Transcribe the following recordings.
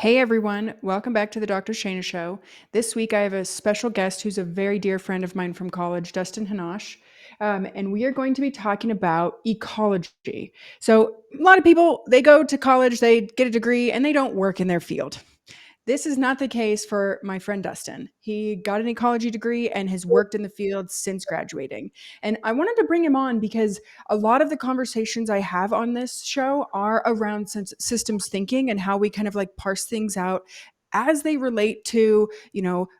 Hey everyone, welcome back to the Dr. Shana Show. This week I have a special guest who's a very dear friend of mine from college, Dustin Hannasch, and we are going to be talking about ecology. So, a lot of people, they go to college, they get a degree, and they don't work in their field. This is not the case for my friend Dustin. He got an ecology degree and has worked in the field since graduating. And I wanted to bring him on because a lot of the conversations I have on this show are around systems thinking and how we kind of like parse things out as they relate to,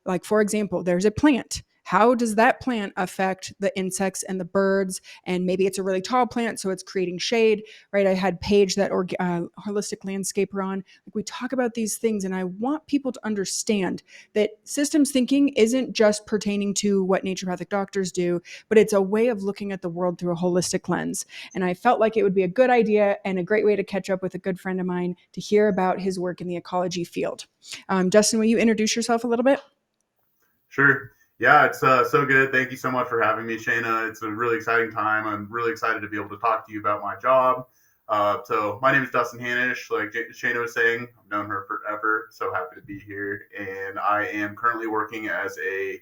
like for example, there's a plant. How does that plant affect the insects and the birds? And maybe it's a really tall plant, so it's creating shade, right? I had Paige, that holistic landscaper, on. Like, we talk about these things, and I want people to understand that systems thinking isn't just pertaining to what naturopathic doctors do, but it's a way of looking at the world through a holistic lens. And I felt like it would be a good idea and a great way to catch up with a good friend of mine to hear about his work in the ecology field. Dustin, will you introduce yourself a little bit? Sure. Yeah, it's so good. Thank you so much for having me, Shayna. It's a really exciting time. I'm really excited to be able to talk to you about my job. So my name is Dustin Hannasch. Like Shayna was saying, I've known her forever. So happy to be here. And I am currently working as a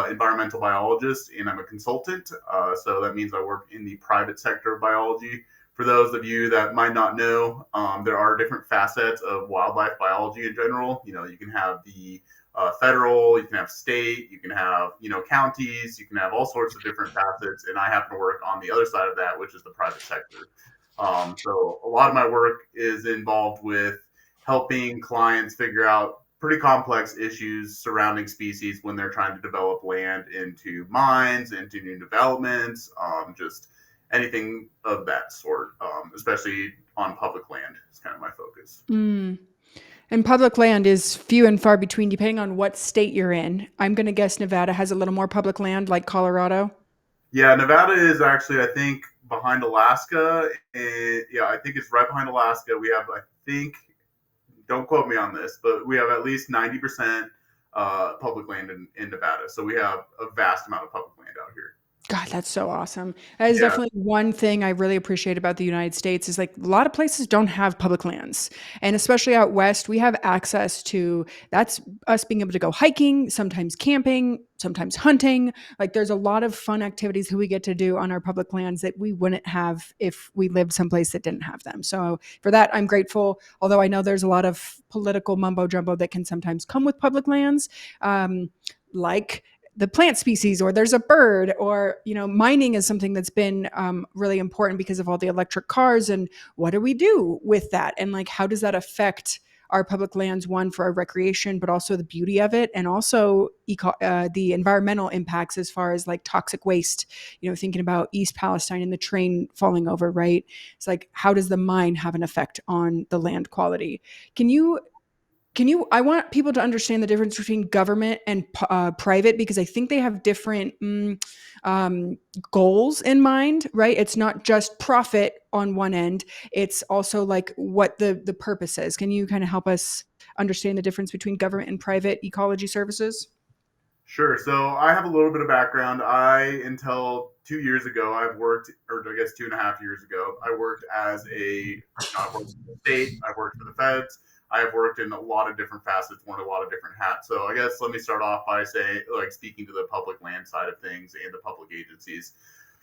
environmental biologist, and I'm a consultant. So that means I work in the private sector of biology. For those of you that might not know, there are different facets of wildlife biology in general. You can have the federal, you can have state, you can have, counties, you can have all sorts of different facets. And I happen to work on the other side of that, which is the private sector. So a lot of my work is involved with helping clients figure out pretty complex issues surrounding species when they're trying to develop land into mines, into new developments, just anything of that sort, especially on public land is kind of my focus. Mm. And public land is few and far between depending on what state you're in. I'm going to guess Nevada has a little more public land like Colorado. Yeah, Nevada is actually, I think, behind Alaska. Yeah, I think it's right behind Alaska. We have, I think, don't quote me on this, but we have at least 90% public land in Nevada. So we have a vast amount of public land out here. God, that's so awesome. That is Yeah, definitely one thing I really appreciate about the United States is like a lot of places don't have public lands. And especially out west, we have access to that's us being able to go hiking, sometimes camping, sometimes hunting. Like there's a lot of fun activities that we get to do on our public lands that we wouldn't have if we lived someplace that didn't have them. So for that, I'm grateful. Although I know there's a lot of political mumbo jumbo that can sometimes come with public lands. Like the plant species, or there's a bird, or mining is something that's been really important because of all the electric cars. And what do we do with that, and like how does that affect our public lands, one for our recreation but also the beauty of it, and also the environmental impacts as far as like toxic waste, thinking about East Palestine and the train falling over, right? It's like, how does the mine have an effect on the land quality? Can you I want people to understand the difference between government and private, because I think they have different um, goals in mind, right? It's not just profit on one end. It's also like what the purpose is. Can you kind of help us understand the difference between government and private ecology services? sure. So I have a little bit of background. Until 2 years ago, I've worked, or I guess 2.5 years ago, I worked I've worked for the state, I've worked for the feds, I have worked in a lot of different facets, worn a lot of different hats. So I guess let me start off by saying, like, speaking to the public land side of things and the public agencies.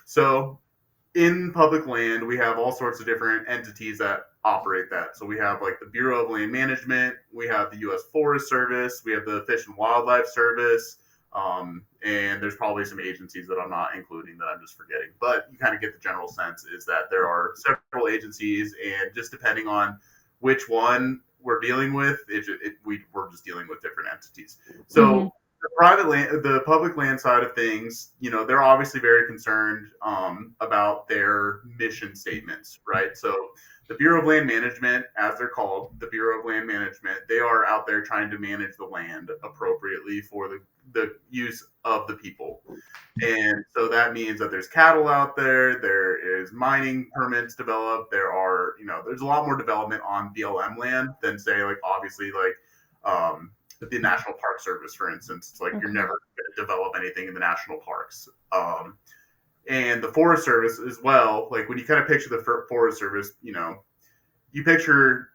So in public land, we have all sorts of different entities that operate that. So we have like the Bureau of Land Management, we have the U.S. Forest Service, we have the Fish and Wildlife Service, and there's probably some agencies that I'm not including that I'm just forgetting. But you kind of get the general sense is that there are several agencies, and just depending on which one we're dealing with, we're just dealing with different entities. Mm-hmm. So the public land side of things, they're obviously very concerned about their mission statements, right? So the Bureau of Land Management, as they're called, the Bureau of Land Management, they are out there trying to manage the land appropriately for the use of the people. And so that means that there's cattle out there, there is mining permits developed, there's a lot more development on BLM land than say like obviously like the National Park Service, for instance. It's like you're Okay. never going to develop anything in the national parks. And the Forest Service as well. Like when you kind of picture the Forest Service, you picture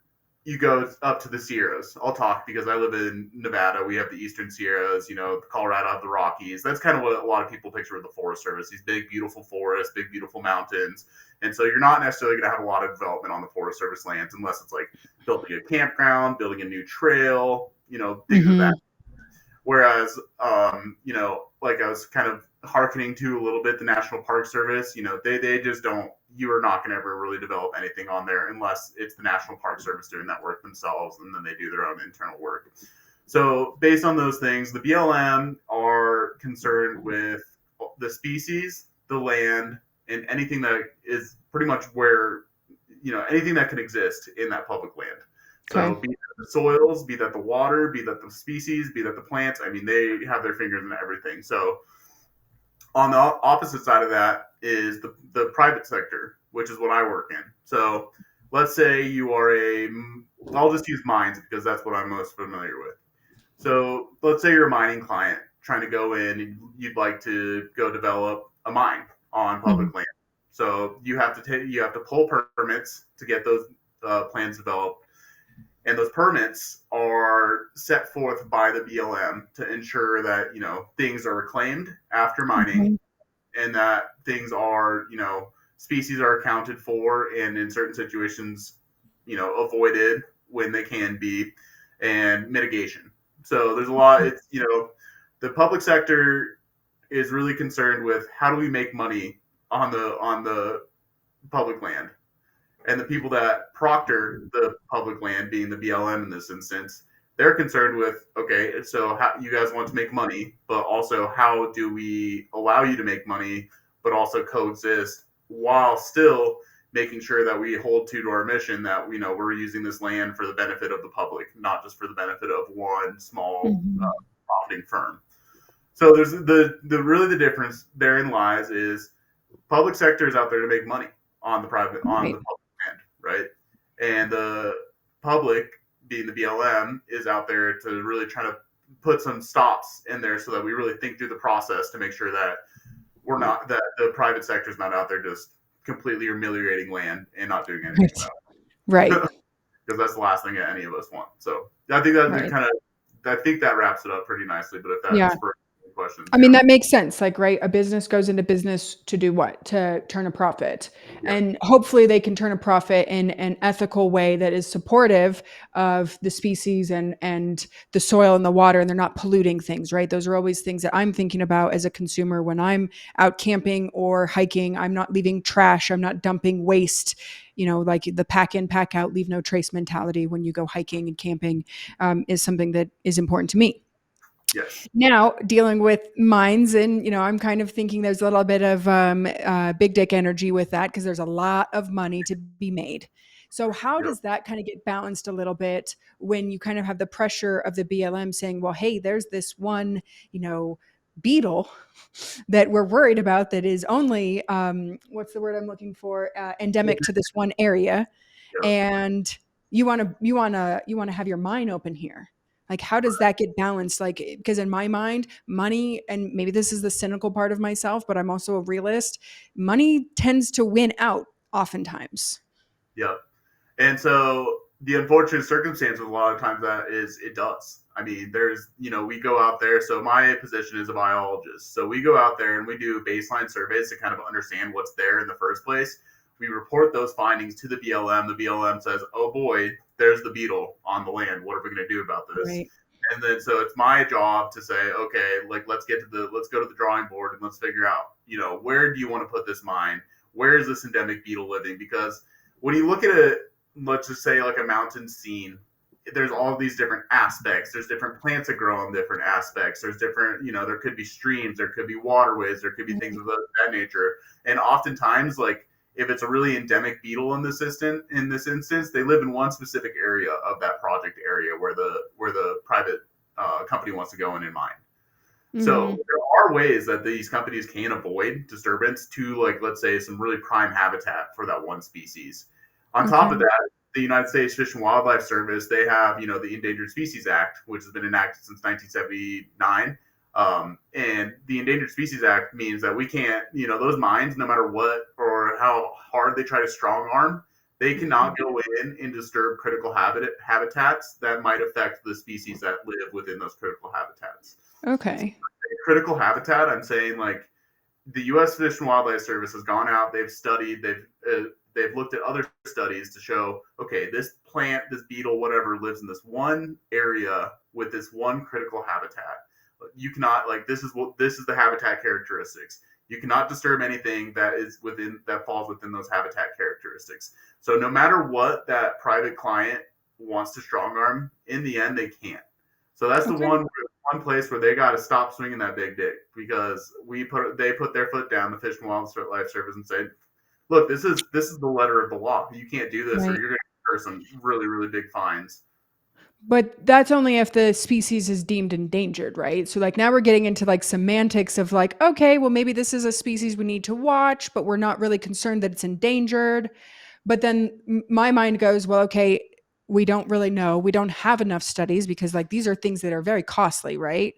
you go up to the Sierras. I'll talk because I live in Nevada. We have the Eastern Sierras, Colorado have the Rockies. That's kind of what a lot of people picture with the Forest Service, these big, beautiful forests, big, beautiful mountains. And so you're not necessarily going to have a lot of development on the Forest Service lands unless it's like building a campground, building a new trail, things of that. Hmm. Whereas, like I was kind of hearkening to a little bit the National Park Service, they just don't, you are not going to ever really develop anything on there unless it's the National Park Service doing that work themselves, and then they do their own internal work. So based on those things, the BLM are concerned with the species, the land, and anything that is pretty much where, anything that can exist in that public land. So Okay. be that the soils, be that the water, be that the species, be that the plants. I mean, they have their fingers in everything. So on the opposite side of that is the private sector, which is what I work in. So let's say you are I'll just use mines because that's what I'm most familiar with. So let's say you're a mining client trying to go in and you'd like to go develop a mine on Hmm. public land. So you have to pull permits to get those plans developed, and those permits are set forth by the BLM to ensure that things are reclaimed after mining, Okay. and that things are species are accounted for, and in certain situations avoided when they can be, and mitigation. So there's a lot. It's the public sector is really concerned with how do we make money on the public land, and the people that proctor the public land, being the BLM in this instance, they're concerned with, okay, so how you guys want to make money, but also how do we allow you to make money, but also coexist while still making sure that we hold to our mission that we're using this land for the benefit of the public, not just for the benefit of one small Hmm. profiting firm. So there's the really the difference therein lies is public sector is out there to make money on the Right. public land, right? And the public, being the BLM, is out there to really try to put some stops in there so that we really think through the process to make sure that that the private sector is not out there just completely ameliorating land and not doing anything Right. about Right. it, because that's the last thing that any of us want. So I think that Right. kind of I think that wraps it up pretty nicely. But if that Yeah. spurs any questions, I yeah, mean, that makes sense. Like, right, a business goes into business to do what? To turn a profit. yeah, And hopefully they can turn a profit in an ethical way that is supportive of the species and the soil and the water, and they're not polluting things, right? Those are always things that I'm thinking about as a consumer when I'm out camping or hiking. I'm not leaving trash, I'm not dumping waste, like the pack in, pack out, leave no trace mentality when you go hiking and camping, is something that is important to me. yes, Now dealing with mines, and I'm kind of thinking there's a little bit of big dick energy with that because there's a lot of money to be made. So how yep, does that kind of get balanced a little bit when you kind of have the pressure of the BLM saying, well, hey, there's this one, you know beetle that we're worried about that is only, what's the word I'm looking for, endemic to this one area, yep. and you want to have your mine open here. Like, how does that get balanced? Like, because in my mind, money, and maybe this is the cynical part of myself, but I'm also a realist, money tends to win out oftentimes. Yep. And so the unfortunate circumstance with a lot of times that is it does. I mean, we go out there. So my position is a biologist. So we go out there and we do baseline surveys to kind of understand what's there in the first place. We report those findings to the BLM. The BLM says, oh boy, there's the beetle on the land. What are we going to do about this? Right. And then so it's my job to say, okay, like let's go to the drawing board and let's figure out, where do you want to put this mine? Where is this endemic beetle living? Because when you look at it, let's just say like a mountain scene, there's all these different aspects. There's different plants that grow in different aspects. There's different, there could be streams, there could be waterways, there could be things of that nature. And oftentimes, like if it's a really endemic beetle in this instance, they live in one specific area of that project area where the private company wants to go in and mine. So Mm-hmm. there are ways that these companies can avoid disturbance to, like, let's say, some really prime habitat for that one species. On top of Okay. that, the United States Fish and Wildlife Service, they have, the Endangered Species Act, which has been enacted since 1979. And the Endangered Species Act means that we can't, those mines, no matter what or how hard they try to strong arm, They cannot go in and disturb critical habitats that might affect the species that live within those critical habitats. Okay. Critical habitat, I'm saying like the U.S. Fish and Wildlife Service has gone out, they've studied, they've looked at other studies to show, okay, this plant, this beetle, whatever, lives in this one area with this one critical habitat. You cannot like this is the habitat characteristics. You cannot disturb anything that falls within those habitat characteristics. So no matter what that private client wants to strong arm, in the end they can't. So that's the Okay. one place where they got to stop swinging that big dick because they put their foot down, the Fish and Wildlife Service, and said, "Look, this is the letter of the law. You can't do this, or Right. you're going to incur some really big fines." But that's only if the species is deemed endangered, right? So like now we're getting into like semantics of like, okay, well maybe this is a species we need to watch, but we're not really concerned that it's endangered. But then my mind goes, well, okay, we don't really know. We don't have enough studies because like these are things that are very costly, right?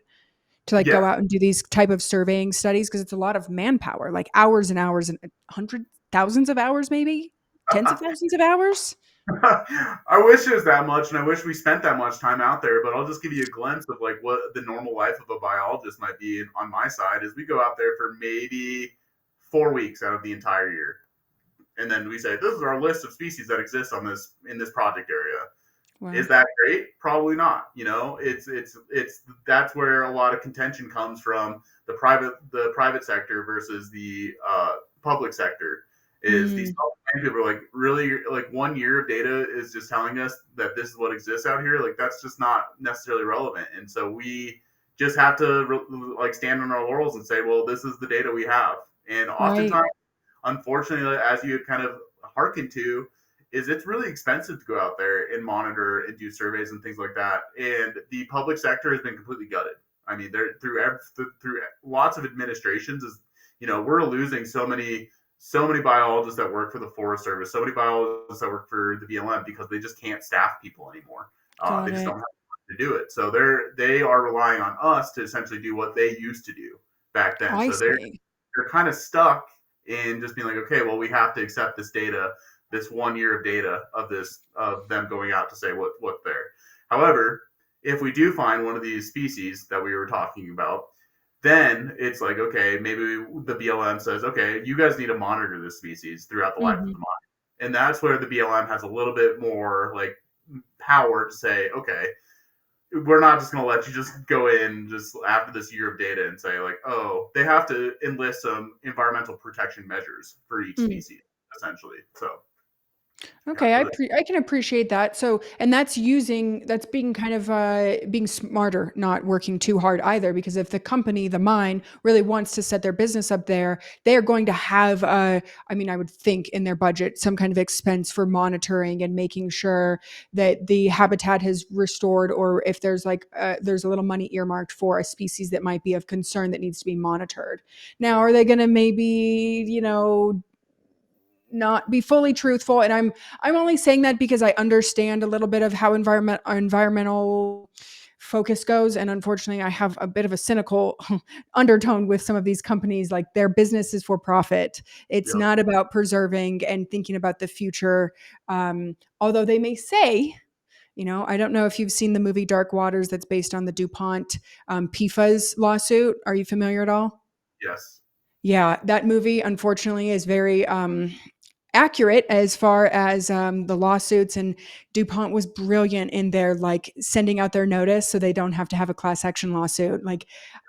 To like go Yeah, out and do these type of surveying studies because it's a lot of manpower, like hours and hours and hundred thousands of hours, maybe tens of thousands of hours. I wish it was that much, and I wish we spent that much time out there. But I'll just give you a glimpse of like what the normal life of a biologist might be on my side. Is we go out there for maybe 4 weeks out of the entire year, and then we say this is our list of species that exist on this in this project area. Is Wow. that great? Probably not. You know, it's that's where a lot of contention comes from the private sector versus the public sector. Is these Mm, people are like really like 1 year of data is just telling us that this is what exists out here. Like that's just not necessarily relevant, and so we just have to like stand on our laurels and say, well, this is the data we have. And right. oftentimes, unfortunately, as you kind of hearken to, is it's really expensive to go out there and monitor and do surveys and things like that. And the public sector has been completely gutted. I mean, they're through lots of administrations. Is we're losing so many biologists that work for the Forest Service, so many biologists that work for the BLM because they just can't staff people anymore. They Got just it. don't have to do it. So they are relying on us to essentially do what they used to do back then. I So they're see. you're kind of stuck in just being like, okay, well, we have to accept this data, this 1 year of data of them going out to say what's there. However, if we do find one of these species that we were talking about, then it's like, okay, maybe the BLM says, okay, you guys need to monitor this species throughout the life of the Mhm. mine. And that's where the BLM has a little bit more like power to say, okay, we're not just going to let you just go in just after this year of data and say like, oh, they have to enlist some environmental protection measures for each Mm. species, essentially. So yeah, Okay, so I can appreciate that. So, and that's being kind of being smarter, not working too hard either. Because if the company, the mine, really wants to set their business up there, they are going to have, I mean, I would think in their budget some kind of expense for monitoring and making sure that the habitat has restored, or if there's like there's a little money earmarked for a species that might be of concern that needs to be monitored. Now, are they going to maybe not be fully truthful, and I'm only saying that because I understand a little bit of how environmental focus goes, and unfortunately I have a bit of a cynical undertone with some of these companies. Like their business is for profit. It's yeah, not about preserving and thinking about the future. Although they may say, I don't know if you've seen the movie Dark Waters that's based on the DuPont PFAS lawsuit. Are you familiar at all? yes, Yeah, that movie unfortunately is very accurate as far as the lawsuits, and DuPont was brilliant in their like sending out their notice so they don't have to have a class action lawsuit. Like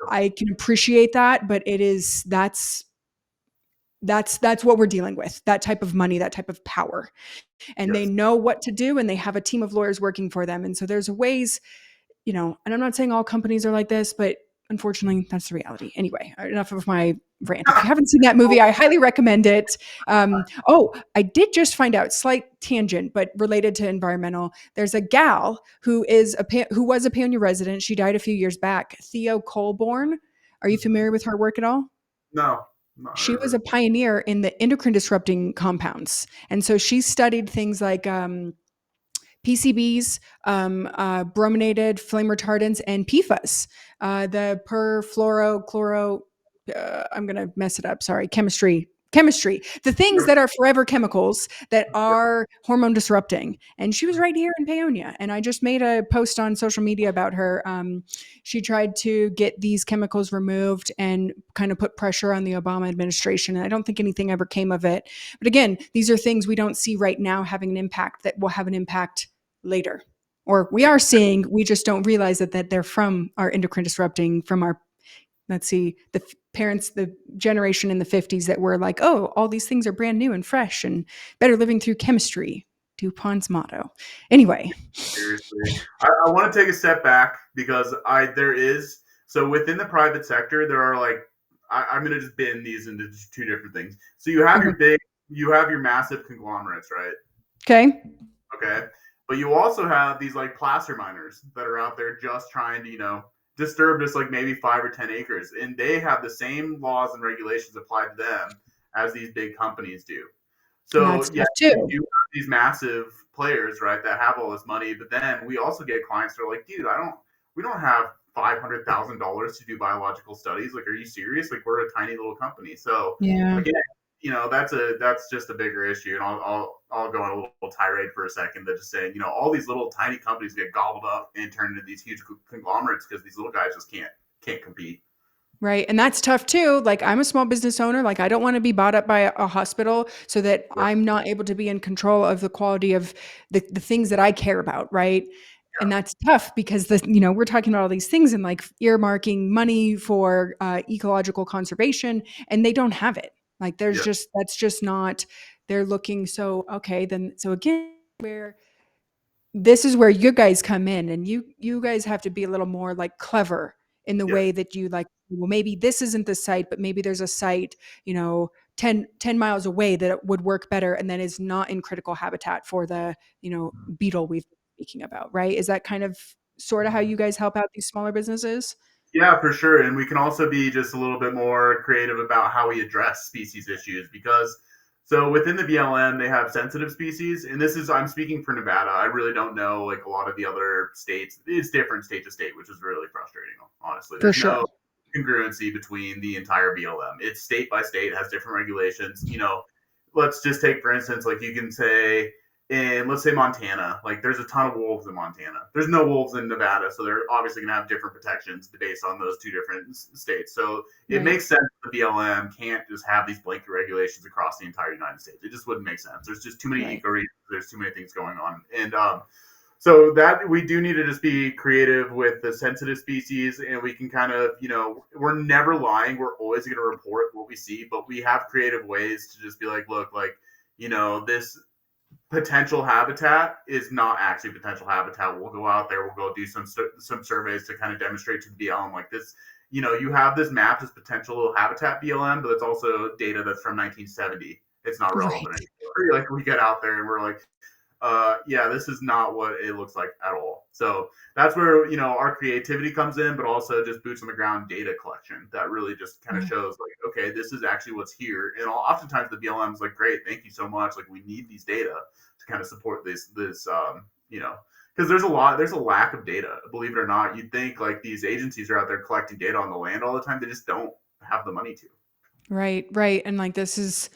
I can appreciate that, but that's what we're dealing with. That type of money, that type of power. And they yes, know what to do, and they have a team of lawyers working for them. And so there's ways, and I'm not saying all companies are like this, but unfortunately, that's the reality. Anyway, enough of my rant. If you haven't seen that movie, I highly recommend it. Oh, I did just find out, slight tangent, but related to environmental. There's a gal who was a Paonia resident. She died a few years back. Theo Colborn. Are you mm-hmm. familiar with her work at all? No, not She heard of was her. a pioneer in the endocrine disrupting compounds. And so she studied things like PCBs, brominated flame retardants, and PFAS, the perfluorochloro. I'm going to mess it up. Sorry, chemistry chemistry, the things that are forever chemicals that are hormone disrupting. And she was right here in Paonia. And I just made a post on social media about her. She tried to get these chemicals removed and kind of put pressure on the Obama administration. And I don't think anything ever came of it. But again, these are things we don't see right now having an impact that will have an impact later. Or we are seeing, we just don't realize that they're from our endocrine disrupting, from our, let's see, the parents, the generation in the 50s that were like, oh, all these things are brand new and fresh and better living through chemistry. DuPont's motto. Anyway. Seriously, I want to take a step back because there is, so within the private sector there are like, I'm going to just bin these into two different things. So you have your massive conglomerates, right? Okay. Okay. But you also have these like placer miners that are out there just trying to, disturb just like maybe 5 or 10 acres. And they have the same laws and regulations applied to them as these big companies do. And So that's yeah, tough you too. do have these massive players, right, that have all this money, but then we also get clients that are like, dude, we don't have $500,000 to do biological studies. Like, are you serious? Like, we're a tiny little company. So Yeah. again, that's just a bigger issue. And I'll go on a little tirade for a second that just saying, all these little tiny companies get gobbled up and turned into these huge conglomerates because these little guys just can't compete. Right. And that's tough too. Like, I'm a small business owner. Like, I don't want to be bought up by a hospital so that Yep. I'm not able to be in control of the quality of the things that I care about. Right. And that's tough because we're talking about all these things and like earmarking money for ecological conservation, and they don't have it. Like, Yep. that's just not, they're looking. So, okay, then, so again, where this is where you guys come in, and you guys have to be a little more like clever in the Yes. way that you like, well, maybe this isn't the site, but maybe there's a site, 10 miles away that it would work better and then is not in critical habitat for the, beetle we've been speaking about, right? Is that kind of sort of how you guys help out these smaller businesses? Yeah, for sure. And we can also be just a little bit more creative about how we address species issues because so within the BLM, they have sensitive species. And I'm speaking for Nevada. I really don't know like a lot of the other states. It's different state to state, which is really frustrating, honestly. For There's sure. no congruency between the entire BLM. It's state by state, has different regulations. Let's just take, for instance, like you can say, in let's say Montana, like there's a ton of wolves in Montana. There's no wolves in Nevada, so they're obviously going to have different protections based on those two different states. So it Right. makes sense that the BLM can't just have these blanket regulations across the entire United States. It just wouldn't make sense. There's just too many Right. ecoregions. There's too many things going on, and so that we do need to just be creative with the sensitive species, and we can kind of, we're never lying. We're always going to report what we see, but we have creative ways to just be like, look, like, this potential habitat is not actually potential habitat. We'll go out there, we'll go do some surveys to kind of demonstrate to the BLM like this. You have this map as potential habitat BLM, but it's also data that's from 1970. It's not Right. relevant anymore. Like we get out there and we're like, yeah, this is not what it looks like at all. So that's where our creativity comes in, but also just boots on the ground data collection that really just kind of Yeah. shows like, okay, this is actually what's here. And oftentimes the BLM is like, great, thank you so much. Like we need these data to kind of support this because there's a lack of data. Believe it or not, you'd think like these agencies are out there collecting data on the land all the time. They just don't have the money to. Right. Right. And like, this is,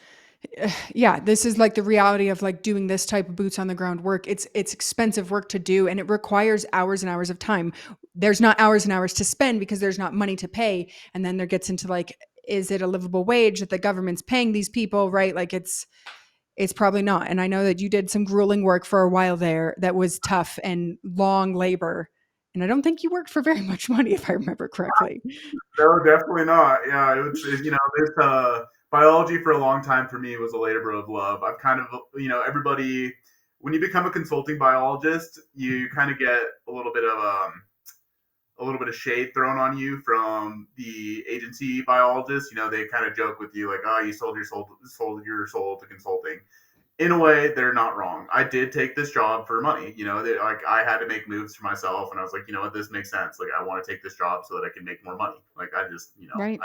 yeah, this is like the reality of like doing this type of boots on the ground work. It's expensive work to do, and it requires hours and hours of time. There's not hours and hours to spend because there's not money to pay. And then there gets into like, is it a livable wage that the government's paying these people, right? Like, it's probably not. And I know that you did some grueling work for a while there that was tough and long labor. And I don't think you worked for very much money, if I remember correctly. No, definitely not. Yeah, this biology for a long time for me was a labor of love. I've kind of, everybody, when you become a consulting biologist, you kind of get a little bit of shade thrown on you from the agency biologists. They kind of joke with you like, oh, you sold your soul to consulting. In a way, they're not wrong. I did take this job for money. Like I had to make moves for myself, and I was like, you know what, this makes sense. Like I want to take this job so that I can make more money. Like I just, Right.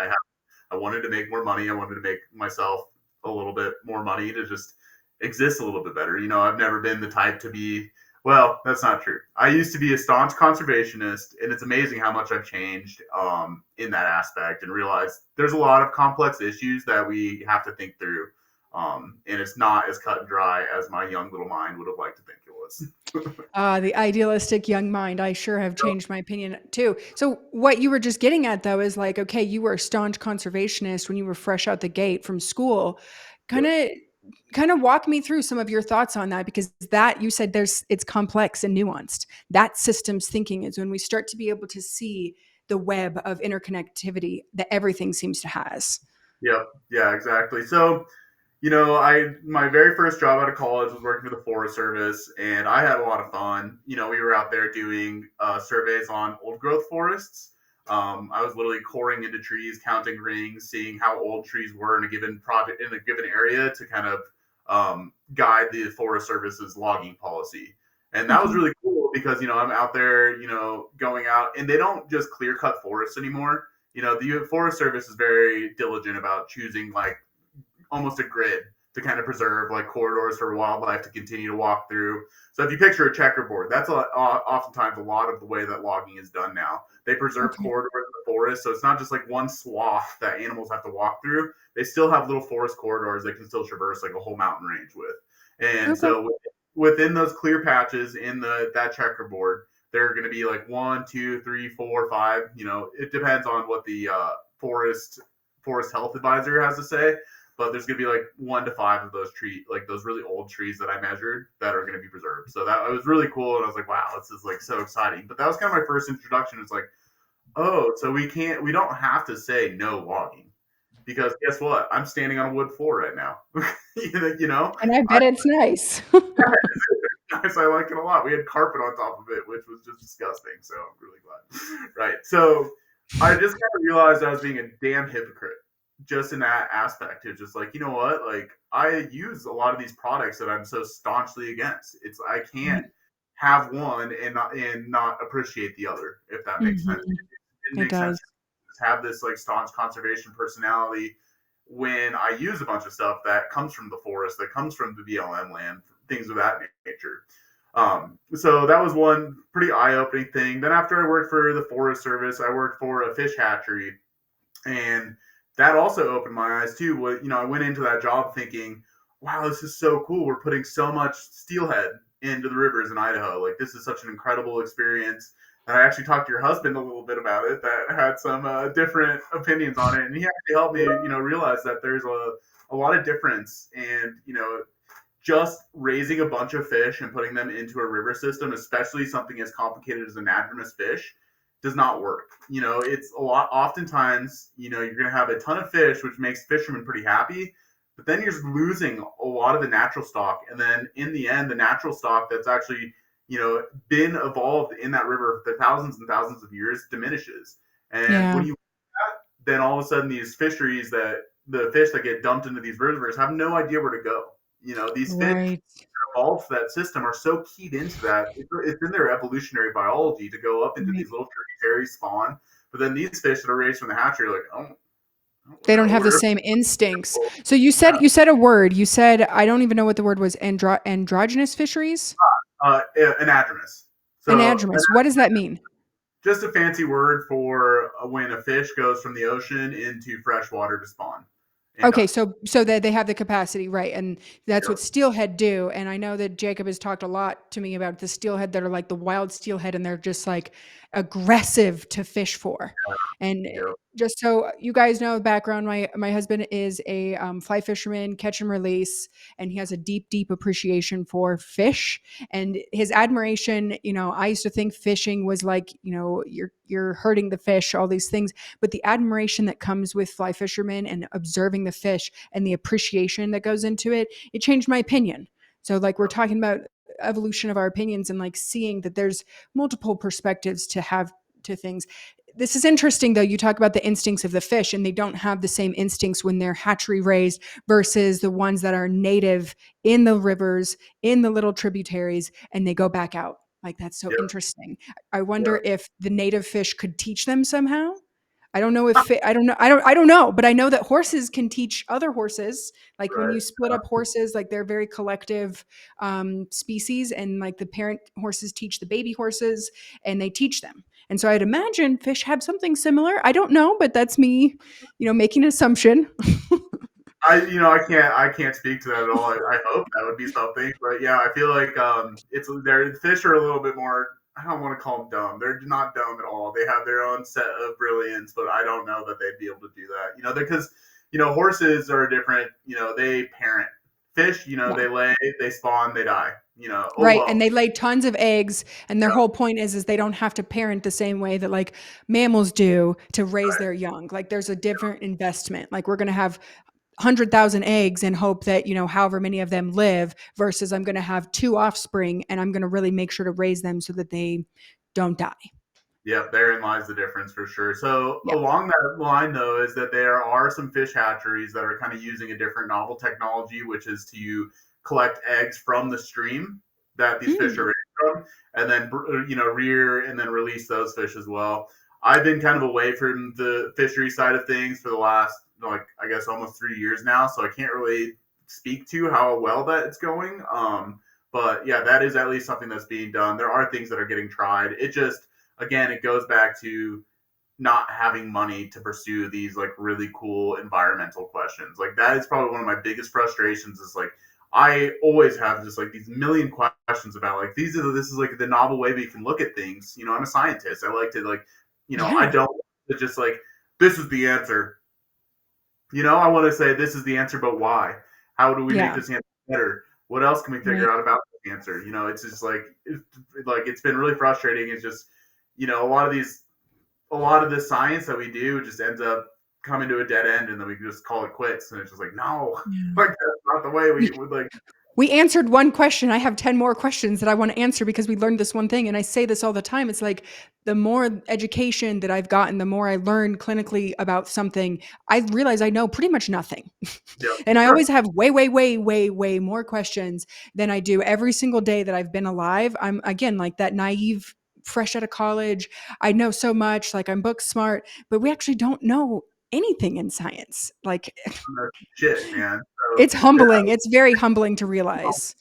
I wanted to make more money. I wanted to make myself a little bit more money to just exist a little bit better. I've never been the type to be Well, that's not true. I used to be a staunch conservationist, and it's amazing how much I've changed in that aspect and realized there's a lot of complex issues that we have to think through. And it's not as cut and dry as my young little mind would have liked to think it was. The idealistic young mind. I sure have changed my opinion too. So, what you were just getting at though is like, okay, you were a staunch conservationist when you were fresh out the gate from school. Kind Yep. of, kind of walk me through some of your thoughts on that because that you said it's complex and nuanced. That systems thinking is when we start to be able to see the web of interconnectivity that everything seems to has. Yep. Yeah, exactly. So, I my very first job out of college was working for the Forest Service, and I had a lot of fun. We were out there doing surveys on old growth forests. I was literally coring into trees, counting rings, seeing how old trees were in a given project in a given area to kind of guide the Forest Service's logging policy. And that was Mhm. really cool because I'm out there, going out, and they don't just clear cut forests anymore. The Forest Service is very diligent about choosing like almost a grid to kind of preserve like corridors for wildlife to continue to walk through. So if you picture a checkerboard, that's oftentimes a lot of the way that logging is done now. They preserve Okay. corridors in the forest, so it's not just like one swath that animals have to walk through. They still have little forest corridors they can still traverse like a whole mountain range with. And Okay. so within those clear patches in that checkerboard, there are going to be like one, two, three, four, five. It depends on what the forest health advisor has to say, but there's going to be like 1 to 5 of those like those really old trees that I measured that are going to be preserved. So that it was really cool, and I was like, wow, this is like so exciting. But that was kind of my first introduction. It's like, oh, so we don't have to say no logging because guess what? I'm standing on a wood floor right now. you know, And I I, bet it's nice. nice. I like it a lot. We had carpet on top of it, which was just disgusting. So I'm really glad. Right. So I just kind of realized I was being a damn hypocrite just in that aspect. It's just like, you know what? Like I use a lot of these products that I'm so staunchly against. It's I can't have one and not appreciate the other, if that makes sense. Mhm. It didn't It make sense does. to just have this like staunch conservation personality when I use a bunch of stuff that comes from the forest, that comes from the BLM land, things of that nature. So that was one pretty eye-opening thing. Then after I worked for the Forest Service, I worked for a fish hatchery, and that also opened my eyes too. I went into that job thinking, wow, this is so cool. We're putting so much steelhead into the rivers in Idaho. Like this is such an incredible experience. And I actually talked to your husband a little bit about it that had some different opinions on it. And he actually helped me, realize that there's a lot of difference. And, just raising a bunch of fish and putting them into a river system, especially something as complicated as anadromous fish, does not work. It's a lot. Oftentimes, you're going to have a ton of fish, which makes fishermen pretty happy, but then you're losing a lot of the natural stock. And then in the end, the natural stock that's actually, been evolved in that river for thousands and thousands of years diminishes. And Yeah. when you then all of a sudden these fisheries that the fish that get dumped into these rivers have no idea where to go. These fish Right. evolved for that system are so keyed into that. It's in their evolutionary biology to go up into Right. these little tributaries, spawn. But then these fish that are raised from the hatchery are like, oh, I don't They don't know have the where. same instincts. So you Yeah. said a word. You said I don't even know what the word was. Androgynous fisheries? Anadromous. So Anadromous. What does that mean? just a fancy word for when a fish goes from the ocean into fresh water to spawn and Okay, die. so that they have the capacity, right? And that's Yep. what steelhead do. And I know that Jacob has talked a lot to me about the steelhead that are like the wild steelhead, and they're just like aggressive to fish for. And Yep. just so you guys know, background, my husband is a fly fisherman, catch and release, and he has a deep, deep appreciation for fish. And his admiration, I used to think fishing was like, you're hurting the fish, all these things, but the admiration that comes with fly fishermen and observing the fish and the appreciation that goes into it, it changed my opinion. So like we're talking about evolution of our opinions and like seeing that there's multiple perspectives to have to things. This is interesting though. You talk about the instincts of the fish and they don't have the same instincts when they're hatchery raised versus the ones that are native in the rivers, in the little tributaries, and they go back out. Like that's so Yep. interesting. I wonder Yep. if the native fish could teach them somehow I don't know if I don't know. I don't know, but I know that horses can teach other horses. Like when Right. you split up horses, like they're very collective species, and like the parent horses teach the baby horses, and they teach them. And so I'd imagine fish have something similar. I don't know, but that's me, making an assumption. I can't speak to that at all. I hope that would be something, but yeah, I feel like it's their fish are a little bit more. I don't want to call them dumb. They're not dumb at all. They have their own set of brilliance, but I don't know that they'd be able to do that. Because horses are different. They parent. Fish, Yeah. they lay, they spawn, they die. Oh Right, and well. they lay tons of eggs, and their Yeah, whole point is they don't have to parent the same way that like mammals do to raise right. their young. Like there's a different investment. Like we're going to have 100,000 eggs and hope that, however many of them live versus I'm going to have two offspring and I'm going to really make sure to raise them so that they don't die. Yep, therein lies the difference for sure. So Yeah. along that line, though, is that there are some fish hatcheries that are kind of using a different novel technology, which is to collect eggs from the stream that these fish are Mm. raised from, and then rear and then release those fish as well. I've been kind of away from the fishery side of things for the last, like, I guess almost 3 years now, so I can't really speak to how well that it's going. But yeah, that is at least something that's being done. There are things that are getting tried. It just, again, it goes back to not having money to pursue these like really cool environmental questions. Like that is probably one of my biggest frustrations is like I always have just like these million questions about like this is like the novel way we can look at things. I'm a scientist. I like to like, I Yeah. don't just like this is the answer. I want to say this is the answer, but why? How do we make Yeah. this answer better? What else can we figure Right. out about this answer? It's just like it's been really frustrating. It's just a lot of this science that we do just ends up coming to a dead end, and then we just call it quits. And it's just like no, like that's not the way we would like. We answered one question. I have 10 more questions that I want to answer because we learned this one thing. And I say this all the time. It's like the more education that I've gotten, the more I learn clinically about something, I realize I know pretty much nothing. And I Yeah, always have way, way, way, way, way more questions than I do every single day that I've been alive. I'm, again, like that naive, fresh out of college. I know so much, like I'm book smart, but we actually don't know anything in science. Like shit, man. So it's humbling. It's very humbling to yeah, realize.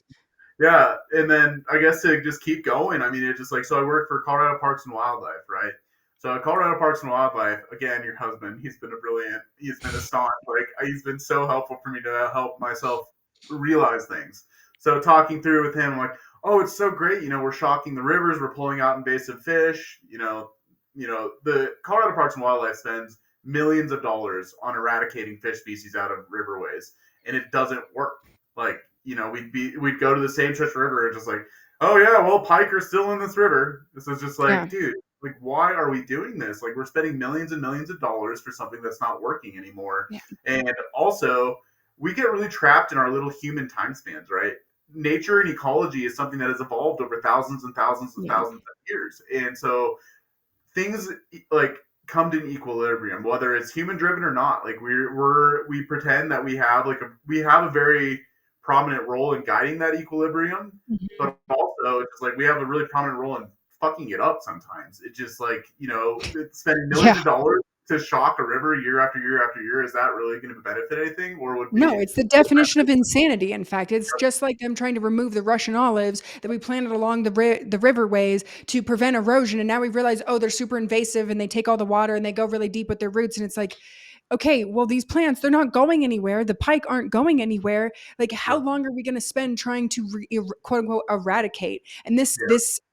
yeah, and then I guess to just keep going, I mean, it's just like so. I work for Colorado Parks and Wildlife, right? So Colorado Parks and Wildlife, again, your husband, he's been a staunch, like he's been so helpful for me to help myself realize things. So talking through with him, I'm like, oh, it's so great, we're shocking the rivers, we're pulling out invasive fish, the Colorado Parks and Wildlife spends millions of dollars on eradicating fish species out of riverways, and it doesn't work. Like, we'd go to the same stretch river and just like, oh yeah, well pike are still in this river. This is just Yeah. like, dude, like why are we doing this? Like we're spending millions and millions of dollars for something that's not working anymore. Yeah. And also we get really trapped in our little human time spans, right? Nature and ecology is something that has evolved over thousands and thousands and Yeah. thousands of years. And so things like come to an equilibrium, whether it's human driven or not. Like we pretend that we have a very prominent role in guiding that equilibrium, Mhm. but also it's just like we have a really prominent role in fucking it up sometimes. It's just like, spending millions Yeah. of dollars to shock a river year after year after year, is that really going to benefit anything? Or would No, be it's the definition of insanity, in fact. It's just like them trying to remove the Russian olives that we planted along the riverways to prevent erosion, and now we realize, oh, they're super invasive and they take all the water and they go really deep with their roots, and it's like, okay, well, these plants, they're not going anywhere. The pike aren't going anywhere. Like, how long are we going to spend trying to quote unquote eradicate? And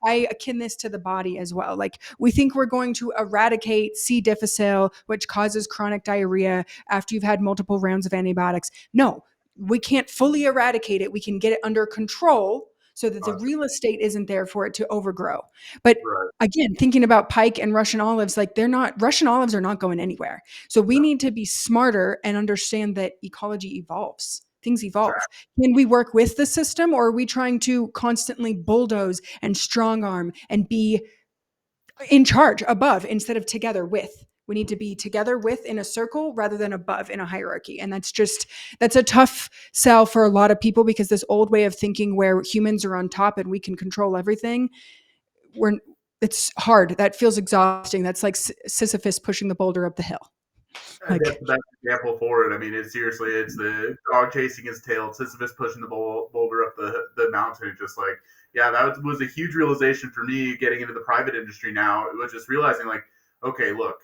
I akin this to the body as well. Like, we think we're going to eradicate C. difficile, which causes chronic diarrhea after you've had multiple rounds of antibiotics. No, we can't fully eradicate it. We can get it under control so that the real estate isn't there for it to overgrow. But right, again, thinking about pike and Russian olives, like Russian olives are not going anywhere. So we need to be smarter and understand that ecology evolves. Things evolve. exactly, Can we work with the system, or are we trying to constantly bulldoze and strong arm and be in charge above instead of together with? We need to be together with in a circle rather than above in a hierarchy. And that's a tough sell for a lot of people because this old way of thinking where humans are on top and we can control everything, we're it's hard. That feels exhausting. That's like Sisyphus pushing the boulder up the hill. That's Like, the best example for it. I mean, it's seriously, it's the dog chasing his tail, Sisyphus pushing the boulder up the mountain. Just like, yeah, that was a huge realization for me getting into the private industry now. It was just realizing, like, okay, look,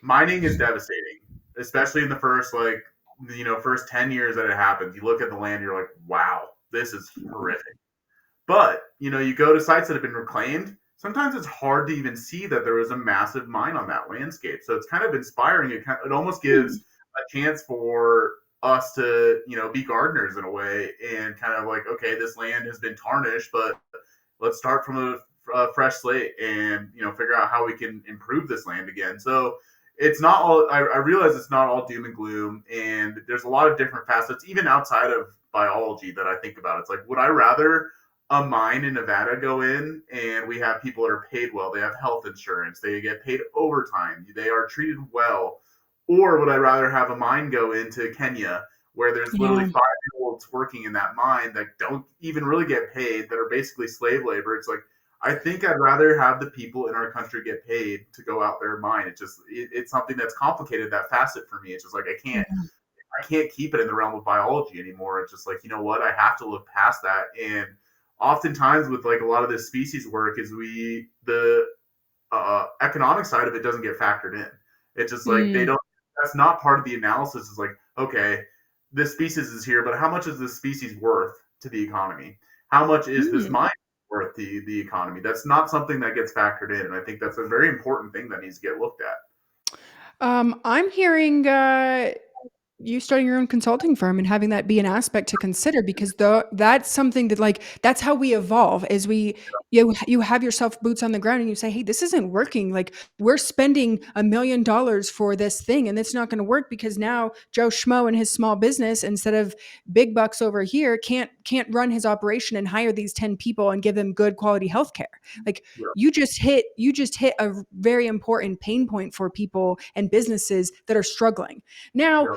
mining is devastating, especially in the first, like, first 10 years that it happens. You look at the land, you're like, wow, this is horrific. But, you go to sites that have been reclaimed. Sometimes it's hard to even see that there was a massive mine on that landscape. So it's kind of inspiring. It almost gives a chance for us to, be gardeners in a way and kind of like, okay, this land has been tarnished, but let's start from a fresh slate and, figure out how we can improve this land again. So it's not all, I realize it's not all doom and gloom. And there's a lot of different facets, even outside of biology, that I think about. It's like, would I rather a mine in Nevada go in and we have people that are paid well, they have health insurance, they get paid overtime, they are treated well? Or would I rather have a mine go into Kenya where there's literally yeah, 5-year olds working in that mine that don't even really get paid, that are basically slave labor? It's like, I think I'd rather have the people in our country get paid to go out there and mine. It's something that's complicated, that facet for me. It's just like I can't keep it in the realm of biology anymore. It's just like, you know what? I have to look past that. And oftentimes with like a lot of this species work is the economic side of it doesn't get factored in. It's just like they mm, don't. That's not part of the analysis. Is like, okay, this species is here, but how much is this species worth to the economy? How much is this mm. mine worth to the economy? That's not something that gets factored in, and I think that's a very important thing that needs to get looked at. I'm hearing you starting your own consulting firm and having that be an aspect to consider because that's something that like that's how we evolve is you have yourself boots on the ground and you say, hey, this isn't working. Like we're spending $1 million for this thing and it's not going to work because now Joe Schmo and his small business, instead of big bucks over here, can't run his operation and hire these 10 people and give them good quality healthcare. Like Yeah, you just hit a very important pain point for people and businesses that are struggling. Now, yeah,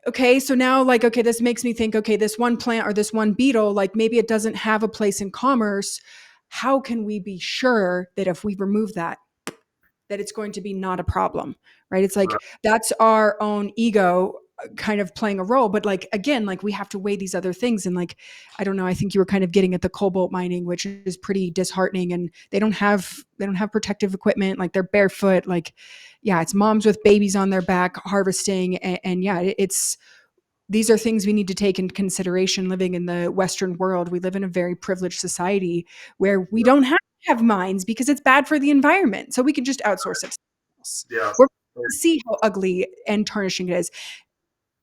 okay, so now like okay, this makes me think okay, this one plant or this one beetle, like maybe it doesn't have a place in commerce. How can we be sure that if we remove that it's going to be not a problem, right? It's right, like that's our own ego kind of playing a role, but like again, like we have to weigh these other things. And like I don't know, I think you were kind of getting at the cobalt mining, which is pretty disheartening, and they don't have protective equipment, like they're barefoot, like yeah, it's moms with babies on their back harvesting, and yeah, it's these are things we need to take into consideration living in the Western world. We live in a very privileged society where we yeah, don't have mines because it's bad for the environment. So we can just outsource it to someone else. yeah, We're see how ugly and tarnishing it is.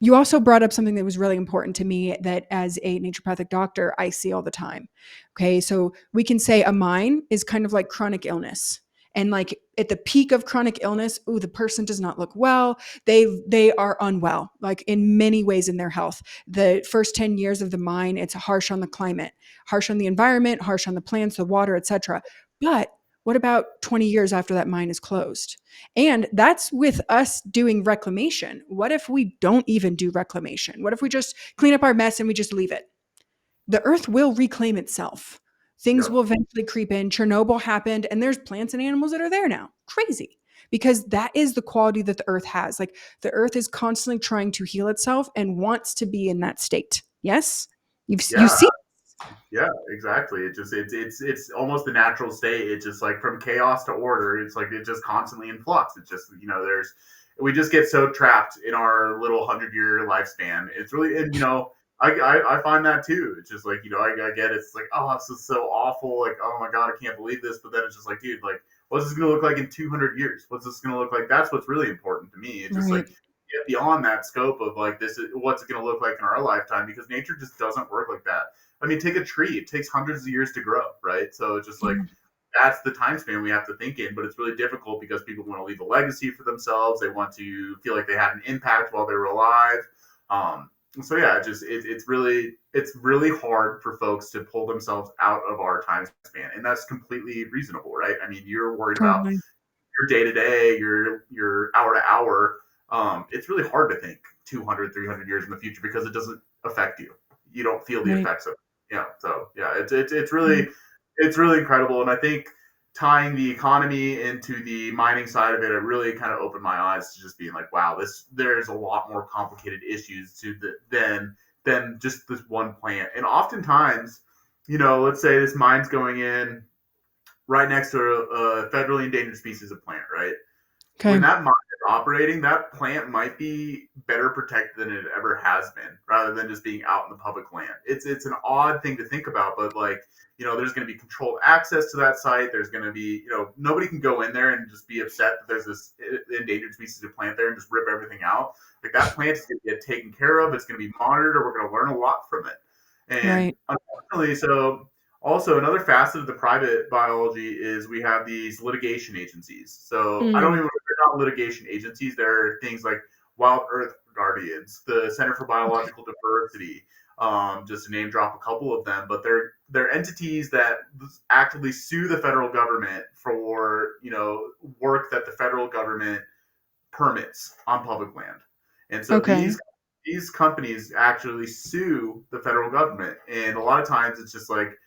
You also brought up something that was really important to me that as a naturopathic doctor, I see all the time. Okay. So we can say a mine is kind of like chronic illness. And like at the peak of chronic illness, ooh, the person does not look well. They are unwell, like in many ways in their health. The first 10 years of the mine, it's harsh on the climate, harsh on the environment, harsh on the plants, the water, etc. But what about 20 years after that mine is closed? And that's with us doing reclamation. What if we don't even do reclamation? What if we just clean up our mess and we just leave it? The earth will reclaim itself. Things yeah, will eventually creep in. Chernobyl happened, and there's plants and animals that are there now. Crazy. Because that is the quality that the earth has. Like the earth is constantly trying to heal itself and wants to be in that state. Yes? You yeah. see? Yeah, exactly. It's almost the natural state. It's just like from chaos to order. It's like it's just constantly in flux. It's just there's we just get so trapped in our little 100-year lifespan. It's really and I find that too. It's just like I get it's like, oh, this is so awful. Like, oh my god, I can't believe this. But then it's just like, dude, like what's this gonna look like in 200 years? What's this gonna look like? That's what's really important to me. It's just like Right. get beyond that scope of like this is what's it gonna look like in our lifetime, because nature just doesn't work like that. I mean, take a tree; it takes hundreds of years to grow, right? So it's just like Yeah. that's the time span we have to think in. But it's really difficult because people want to leave a legacy for themselves. They want to feel like they had an impact while they were alive. So yeah, it's really hard for folks to pull themselves out of our time span, and that's completely reasonable, right? I mean, you're worried about Totally. your day to day, your hour to hour. It's really hard to think 200, 300 years in the future because it doesn't affect you. You don't feel the Right. effects of it. Yeah. So yeah, it's really incredible, and I think tying the economy into the mining side of it, it really kind of opened my eyes to just being like, wow, there's a lot more complicated issues than just this one plant. And oftentimes, let's say this mine's going in right next to a federally endangered species of plant, right? When Okay. that mine is operating, that plant might be better protected than it ever has been, rather than just being out in the public land. It's an odd thing to think about, but like, there's going to be controlled access to that site. There's going to be, nobody can go in there and just be upset that there's this endangered species of plant there and just rip everything out. Like that plant is going to get taken care of. It's going to be monitored, or we're going to learn a lot from it. And Right. unfortunately, so also another facet of the private biology is we have these litigation agencies. So I don't Mm. even, they're not litigation agencies. There are things like Wild Earth Guardians, the Center for Okay. Biological Diversity, just to name drop a couple of them. But they're entities that actively sue the federal government for work that the federal government permits on public land. And so Okay. these companies actually sue the federal government, and a lot of times it's just like,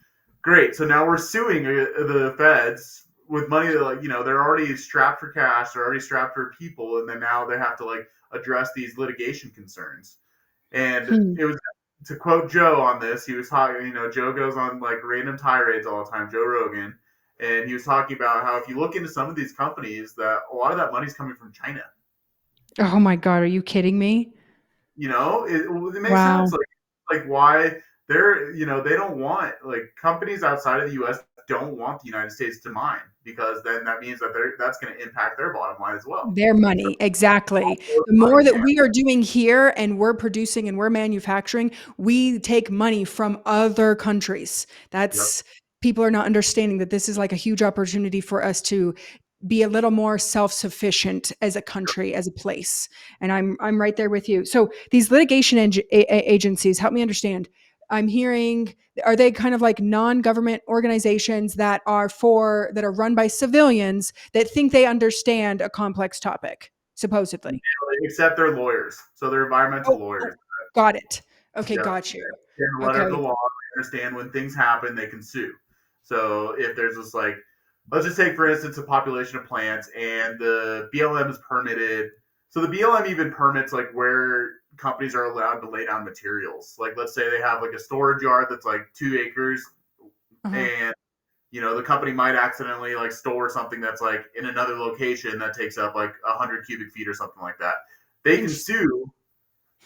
great, so now we're suing the feds with money that, like, they're already strapped for cash, they're already strapped for people, and then now they have to like address these litigation concerns. And Hmm. it was, to quote Joe on this, he was talking, Joe goes on like random tirades all the time, Joe Rogan, and he was talking about how if you look into some of these companies, that a lot of that money's coming from China. Oh my God. Are you kidding me? It makes sense. Wow. Like why they don't want, like, companies outside of the U.S. don't want the United States to mine, because then that means that that's going to impact their bottom line as well. Their money, exactly. The more Money, that yeah, we are doing here and we're producing and we're manufacturing, we take money from other countries. yep, That's people are not understanding that this is like a huge opportunity for us to be a little more self-sufficient as a country, as a place. And I'm right there with you. So these litigation agencies, help me understand. I'm hearing, are they kind of like non-government organizations that are run by civilians that think they understand a complex topic, supposedly? except they're lawyers, so they're environmental Oh, lawyers. oh, got it. Okay, Yeah, got you. and the letter of the Okay. law, they understand when things happen, they can sue. So if there's this, like, let's just take for instance a population of plants, and the BLM is permitted. So the BLM even permits like where companies are allowed to lay down materials. Like, let's say they have like a storage yard that's like 2 acres, Uh-huh. and the company might accidentally like store something that's like in another location that takes up like 100 cubic feet or something like that. They can Interesting. sue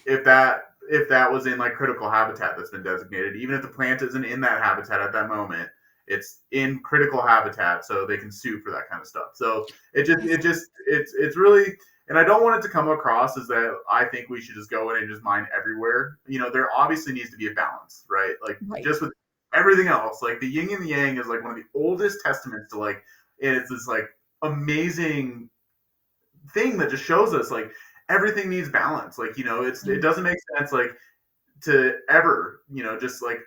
if that was in like critical habitat that's been designated, even if the plant isn't in that habitat at that moment, it's in critical habitat, so they can sue for that kind of stuff. So That's it's really, and I don't want it to come across as that I think we should just go in and just mine everywhere. There obviously needs to be a balance, right? Like, right. just with everything else, like the yin and the yang is like one of the oldest testaments to, like, it's this like amazing thing that just shows us like everything needs balance. Like, it Mm. doesn't make sense like to ever, just like,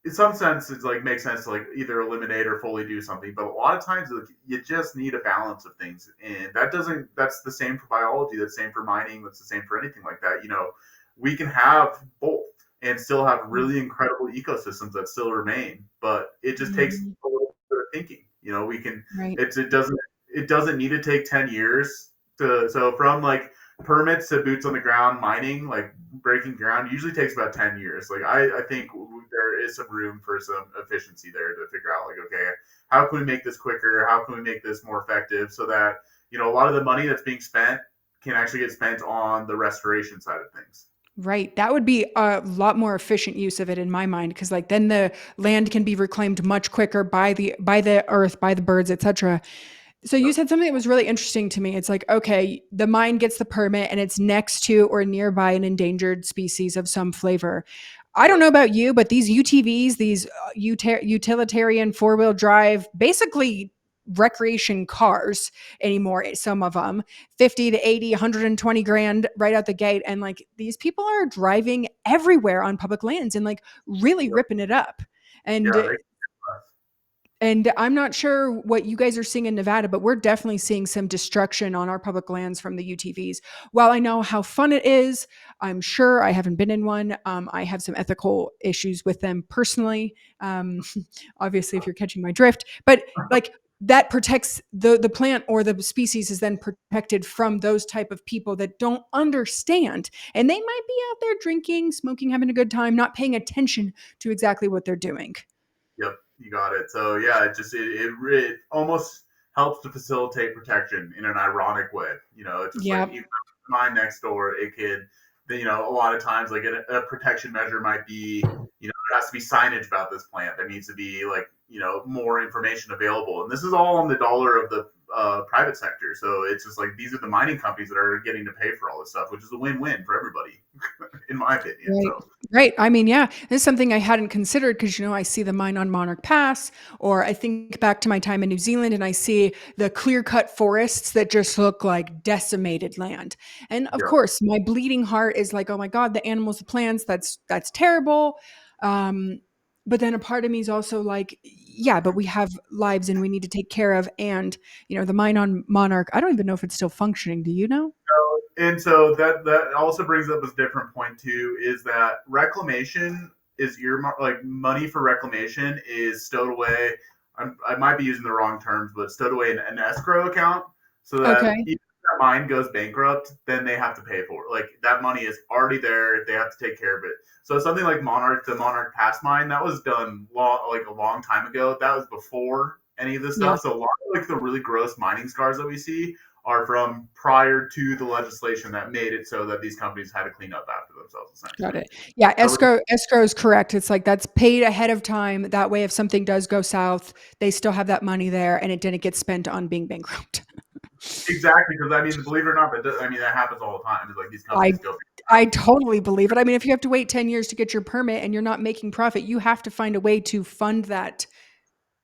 in some sense it's like makes sense to like either eliminate or fully do something, but a lot of times like, you just need a balance of things, and that's the same for biology, that's the same for mining, that's the same for anything like that. We can have both and still have really incredible ecosystems that still remain, but it just takes Mhm. a little bit of thinking. We can, Right. it doesn't need to take 10 years so from like permits to boots on the ground mining, like breaking ground, usually takes about 10 years. Like, I think there is some room for some efficiency there to figure out, like, okay, how can we make this quicker? How can we make this more effective so that, a lot of the money that's being spent can actually get spent on the restoration side of things. Right. That would be a lot more efficient use of it in my mind, because like then the land can be reclaimed much quicker by the earth, by the birds, etc. So you Yep. said something that was really interesting to me. It's like, okay, the mine gets the permit and it's next to or nearby an endangered species of some flavor. I don't Yep. know about you, but these UTVs, these utilitarian four-wheel drive, basically recreation cars anymore, some of them 50 to 80, 120 grand right out the gate, and like these people are driving everywhere on public lands and like really Yep. ripping it up. And Yeah. and I'm not sure what you guys are seeing in Nevada, but we're definitely seeing some destruction on our public lands from the UTVs. While I know how fun it is, I'm sure I haven't been in one. I have some ethical issues with them personally. Um, obviously, if you're catching my drift, but like that protects the plant, or the species is then protected from those type of people that don't understand, and they might be out there drinking, smoking, having a good time, not paying attention to exactly what they're doing. Yep, you got it. So yeah, it almost helps to facilitate protection in an ironic way. It's just like Yeah. even mine next door, it could, a lot of times like a protection measure might be, there has to be signage about this plant. There needs to be like, more information available, and this is all on the dollar of the private sector. So it's just like these are the mining companies that are getting to pay for all this stuff, which is a win-win for everybody, in my opinion. Right. So Right. I mean, yeah, this is something I hadn't considered because, I see the mine on Monarch Pass, or I think back to my time in New Zealand and I see the clear cut forests that just look like decimated land. And of yeah. course, my bleeding heart is like, oh my God, the animals, the plants, that's terrible. Um, but then a part of me is also like, yeah, but we have lives and we need to take care of. And, the mine on Monarch, I don't even know if it's still functioning. Do you know? And so that also brings up a different point too, is that reclamation is earmarked, like money for reclamation is stowed away. I might be using the wrong terms, but stowed away in an escrow account, so that Okay. even if that mine goes bankrupt, then they have to pay for it. Like that money is already there; they have to take care of it. So something like the Monarch Pass mine, that was done like a long time ago. That was before any of this Yeah. stuff. So a lot of like the really gross mining scars that we see are from prior to the legislation that made it so that these companies had to clean up after themselves, Got essentially. it. Yeah, So escrow is correct. It's like that's paid ahead of time. That way, if something does go south, they still have that money there, and it didn't get spent on being bankrupt. exactly, because I mean, believe it or not, that happens all the time. It's like these I companies go. I totally believe it. I mean, if you have to wait 10 years to get your permit and you're not making profit, you have to find a way to fund that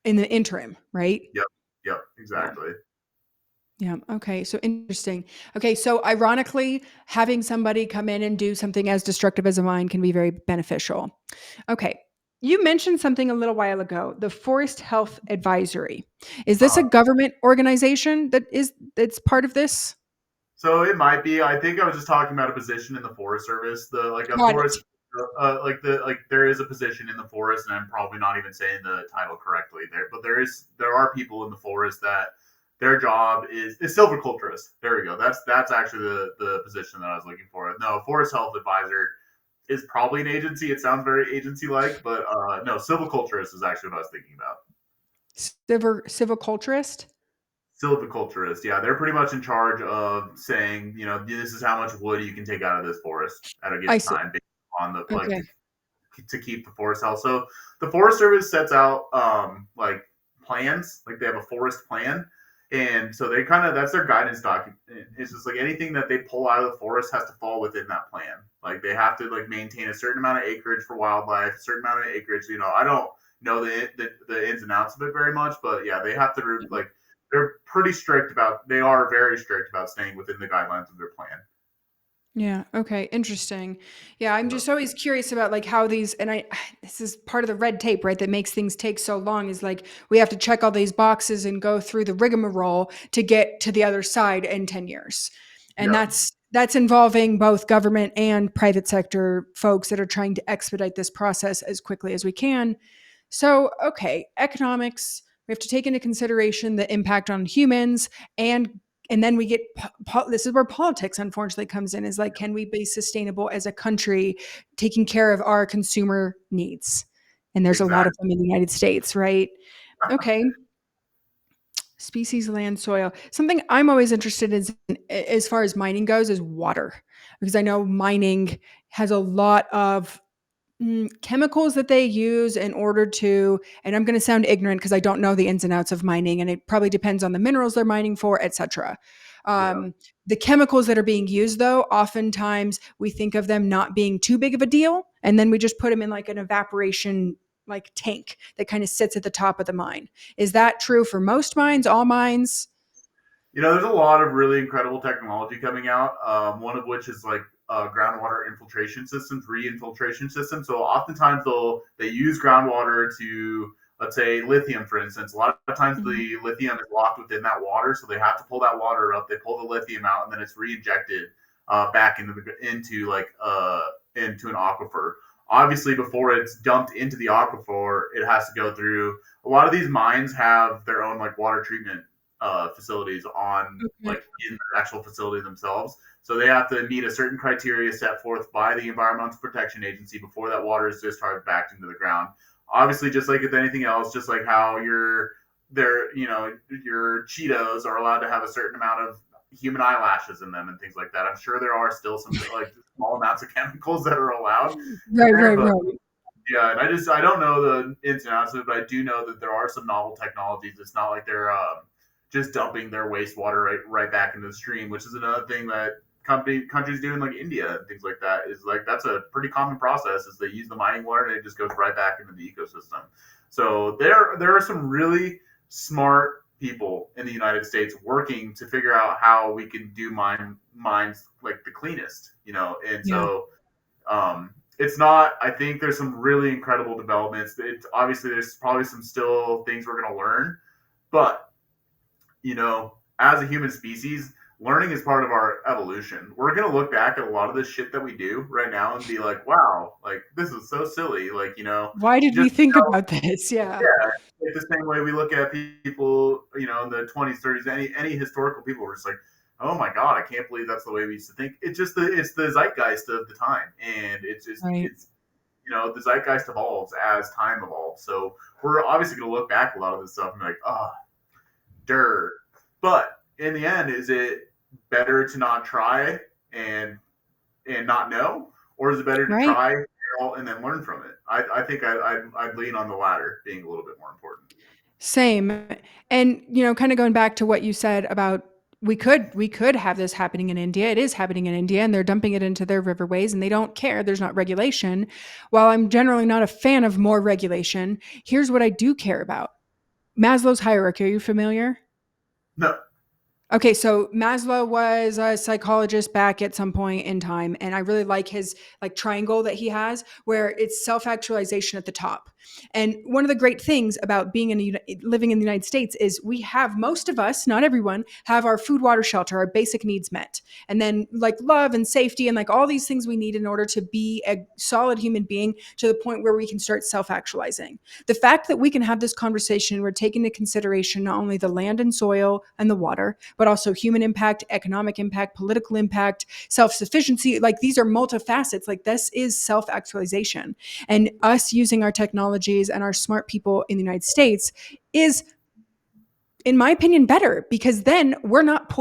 in the interim, right? Yep, yep, Yeah. exactly. Yeah. Okay. So interesting. Okay. So ironically, having somebody come in and do something as destructive as a mine can be very beneficial. Okay. You mentioned something a little while ago, the Forest Health Advisory. Is this a Uh, government organization that's part of this? so it might be. I think I was just talking about a position in the Forest Service. The like a Got it. forest, like there is a position in the forest, and I'm probably not even saying the title correctly there, but there are people in the forest that their job is silviculturist. There we go. That's actually the position that I was looking for. No, Forest Health Advisor is probably an agency. It sounds very agency like, but no, silviculturist is actually what I was thinking about. Civiculturist? Silviculturist, yeah, they're pretty much in charge of saying, this is how much wood you can take out of this forest at a I given see. time, based on the like Okay. to keep the forest health. So the Forest Service sets out like plans, like they have a forest plan, and so they kind of that's their guidance document. It's just like anything that they pull out of the forest has to fall within that plan. Like they have to like maintain a certain amount of acreage for wildlife, a certain amount of acreage. I don't know the ins and outs of it very much, but yeah, they have to like they are very strict about staying within the guidelines of their plan. Yeah. Okay. Interesting. Yeah. I'm Yeah. just always curious about like how these, and this is part of the red tape, right? That makes things take so long is like we have to check all these boxes and go through the rigmarole to get to the other side in 10 years. And Yeah. that's involving both government and private sector folks that are trying to expedite this process as quickly as we can. So, okay, economics, we have to take into consideration the impact on humans, and then we get this is where politics unfortunately comes in, is like, can we be sustainable as a country taking care of our consumer needs? And there's a lot of Exactly. them in the United States, right? Okay. Species, land, soil. Something I'm always interested in as far as mining goes is water, because I know mining has a lot of chemicals that they use in order to, and I'm going to sound ignorant because I don't know the ins and outs of mining, and it probably depends on the minerals they're mining for, etc. Yeah. The chemicals that are being used, though, oftentimes we think of them not being too big of a deal, and then we just put them in like an evaporation like tank that kind of sits at the top of the mine. Is that true for most mines, all mines? There's a lot of really incredible technology coming out. One of which is like groundwater infiltration systems, re-infiltration systems. So oftentimes they use groundwater to, let's say, lithium, for instance. A lot of times Mhm. the lithium is locked within that water, so they have to pull that water up. They pull the lithium out, and then it's re-injected back into like into an aquifer. obviously before it's dumped into the aquifer, it has to go through. A lot of these mines have their own like water treatment facilities on Okay. like in the actual facility themselves. So they have to meet a certain criteria set forth by the Environmental Protection Agency before that water is discharged back into the ground. Obviously, just like with anything else, just like how your Cheetos are allowed to have a certain amount of human eyelashes in them and things like that. I'm sure there are still some like small amounts of chemicals that are allowed in Right, there, right, but right. yeah, and I don't know the ins and outs of it, but I do know that there are some novel technologies. It's not like they're just dumping their wastewater right back into the stream, which is another thing that countries do in like India and things like that. Is like that's a pretty common process. Is they use the mining water and it just goes right back into the ecosystem. So there are some really smart people in the United States working to figure out how we can do mines like the cleanest, and Yeah. so it's not. I think there's some really incredible developments. It's obviously there's probably some still things we're going to learn, but as a human species, learning is part of our evolution. We're going to look back at a lot of this shit that we do right now and be like, wow, like this is so silly. Like, Why did we just think about this? Yeah. yeah, like the same way we look at people, in the 20s, 30s, any historical people, we're just like, oh my god, I can't believe that's the way we used to think. It's the zeitgeist of the time, and Right. it's the zeitgeist evolves as time evolves. So we're obviously going to look back at a lot of this stuff and be like, oh, dirt. But in the end, is it better to not try and not know, or is it better to Right. try, fail, and then learn from it? I think I'd lean on the latter being a little bit more important. Same. And kind of going back to what you said about we could have this happening in India. It is happening in India and they're dumping it into their riverways and they don't care. There's not regulation. While I'm generally not a fan of more regulation, here's what I do care about. Maslow's hierarchy. Are you familiar? No, Okay, so Maslow was a psychologist back at some point in time, and I really like his like triangle that he has, where it's self-actualization at the top. And one of the great things about being living in the United States is we have most of us, not everyone, have our food, water, shelter, our basic needs met, and then like love and safety and like all these things we need in order to be a solid human being to the point where we can start self-actualizing. The fact that we can have this conversation, we're taking into consideration not only the land and soil and the water, but also human impact, economic impact, political impact, self sufficiency. Like these are multifacets. Like this is self actualization. And us using our technologies and our smart people in the United States is, in my opinion, better because then we're not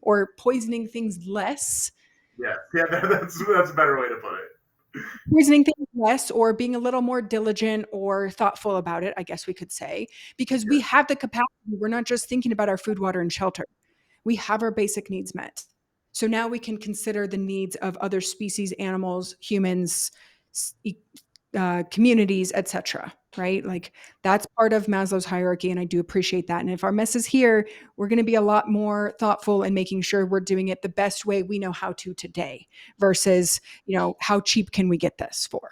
or poisoning things less, yeah, that's a better way to put it. poisoning things less or being a little more diligent or thoughtful about it, I guess we could say, because we Yes, have the capacity. We're not just thinking about our food, water, and shelter. We have our basic needs met. So now we can consider the needs of other species, animals, humans, communities, etc. Right? Like that's part of Maslow's hierarchy, and I do appreciate that. And if our mess is here, we're going to be a lot more thoughtful in making sure we're doing it the best way we know how to today, versus how cheap can we get this for?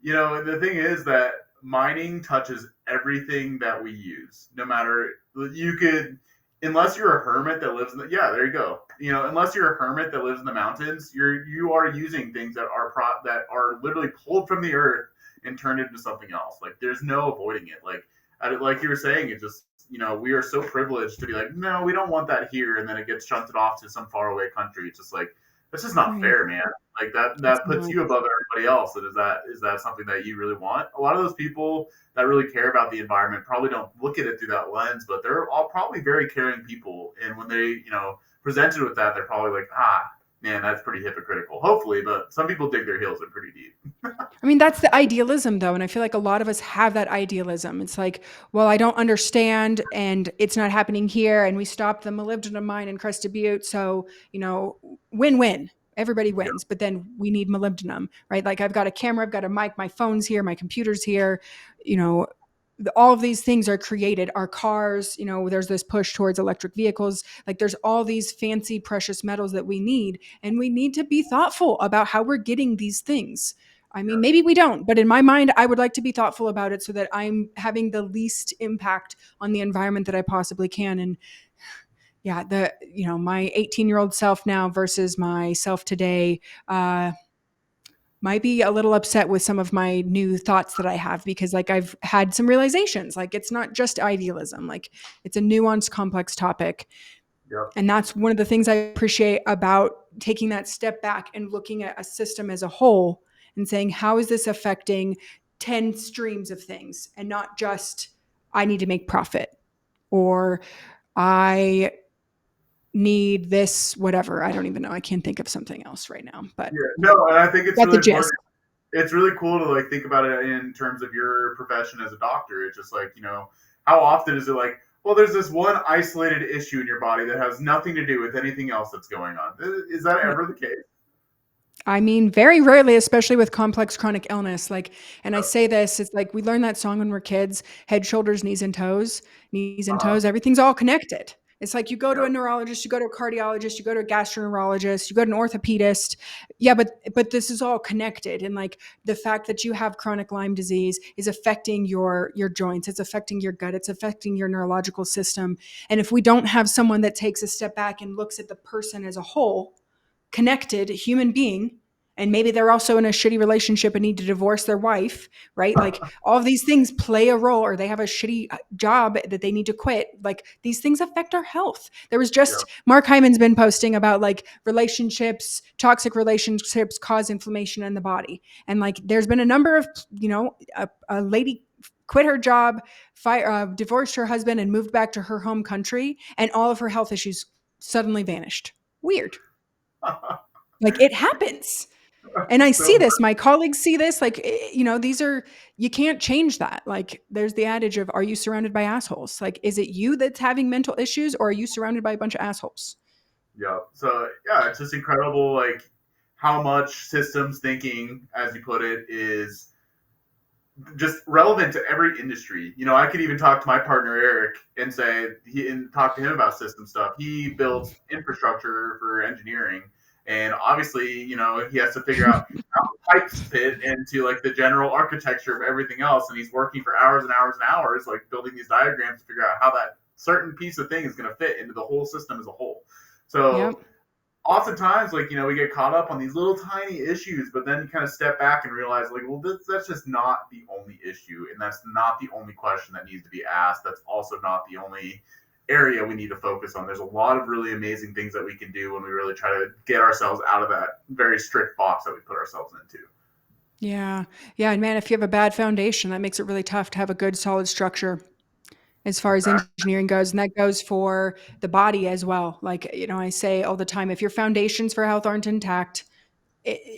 and the thing is that mining touches everything that we use. No matter you could, unless you're a hermit that lives in the yeah, there you go. Unless you're a hermit that lives in the mountains, you are using things that are literally pulled from the earth and turned into something else. Like there's no avoiding it. Like you were saying, it just we are so privileged to be like, no, we don't want that here, and then it gets shunted off to some faraway country. It's just like that's just not Right. fair, man. Like that It's that puts not. you above everybody else. And is that something that you really want? A lot of those people that really care about the environment probably don't look at it through that lens, but they're all probably very caring people. And when they, presented with that, they're probably like, man, that's pretty hypocritical. Hopefully, but some people dig their heels in pretty deep. I mean, that's the idealism, though. And I feel like a lot of us have that idealism. It's like, well, I don't understand, and it's not happening here. And we stopped the molybdenum mine in Crested Butte. So, win win. Everybody Yeah, wins. But then we need molybdenum, right? Like, I've got a camera, I've got a mic, my phone's here, my computer's here. You know, all of these things are created. Our cars, there's this push towards electric vehicles. Like, there's all these fancy, precious metals that we need. And we need to be thoughtful about how we're getting these things. I mean, maybe we don't, but in my mind, I would like to be thoughtful about it so that I'm having the least impact on the environment that I possibly can. And yeah, my 18-year-old self now versus my self today, uh, might be a little upset with some of my new thoughts that I have because like I've had some realizations. Like it's not just idealism. Like it's a nuanced, complex topic. Yep. And that's one of the things I appreciate about taking that step back and looking at a system as a whole and saying, how is this affecting 10 streams of things and not just, I need to make profit or I need this, whatever. I don't even know. I can't think of something else right now, but Yeah. No, and I think it's got the really gist. important. It's really cool to like think about it in terms of your profession as a doctor. It's just like, how often is it like, well, there's this one isolated issue in your body that has nothing to do with anything else that's going on. Is that Yep. ever the case? I mean, very rarely, especially with complex chronic illness. Like, and I Yep. say this, it's like we learned that song when we're kids: head, shoulders, knees and Uh-huh. toes. Everything's all connected. It's like you go to a Yep. neurologist, you go to a cardiologist, you go to a gastroenterologist, you go to an orthopedist. Yeah, but this is all connected. And like the fact that you have chronic Lyme disease is affecting your joints, it's affecting your gut, it's affecting your neurological system. And if we don't have someone that takes a step back and looks at the person as a whole, connected human being, and maybe they're also in a shitty relationship and need to divorce their wife, right? Like all of these things play a role, or they have a shitty job that they need to quit. Like these things affect our health. There was Yep. just Mark Hyman's been posting about like relationships, toxic relationships cause inflammation in the body. And like there's been a number of, a lady quit her job, divorced her husband and moved back to her home country, and all of her health issues suddenly vanished. Weird. Like it happens. And I see So this, my colleagues see this, like, these are, you can't change that. Like, there's the adage of, are you surrounded by assholes? Like, is it you that's having mental issues or are you surrounded by a bunch of assholes? yeah. So yeah, it's just incredible, like how much systems thinking, as you put it, is just relevant to every industry. I could even talk to my partner Eric and talk to him about system stuff. He builds infrastructure for engineering, and obviously, he has to figure out how pipes fit into like the general architecture of everything else. And he's working for hours and hours and hours, like building these diagrams to figure out how that certain piece of thing is going to fit into the whole system as a whole. So Yep. oftentimes, like, we get caught up on these little tiny issues, but then you kind of step back and realize, like, well, that's just not the only issue, and that's not the only question that needs to be asked. That's also not the only area we need to focus on. There's a lot of really amazing things that we can do when we really try to get ourselves out of that very strict box that we put ourselves into. Yeah. Yeah. And man, if you have a bad foundation, that makes it really tough to have a good, solid structure as far as Exactly. engineering goes. And that goes for the body as well. Like, I say all the time, if your foundations for health aren't intact,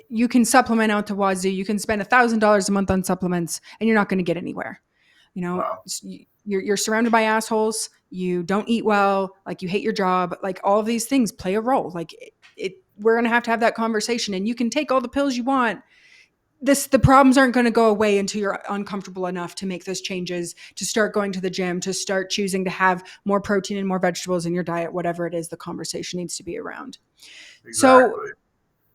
you can supplement out to wazoo. You can spend $1,000 a month on supplements and you're not going to get anywhere. Wow. You're surrounded by assholes. You don't eat well. Like you hate your job. Like all of these things play a role. Like we're going to have that conversation, and you can take all the pills you want. The problems aren't going to go away until you're uncomfortable enough to make those changes, to start going to the gym, to start choosing to have more protein and more vegetables in your diet, whatever it is the conversation needs to be around. So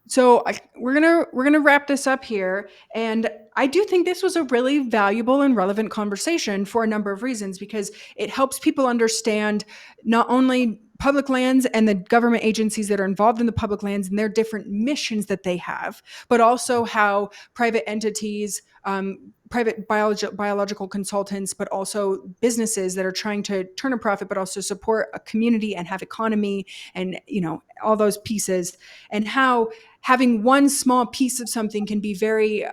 Exactly. we're gonna wrap this up here, and I do think this was a really valuable and relevant conversation for a number of reasons, because it helps people understand not only public lands and the government agencies that are involved in the public lands and their different missions that they have, but also how private entities, private biological consultants, but also businesses that are trying to turn a profit, but also support a community and have economy and all those pieces, and how having one small piece of something can be very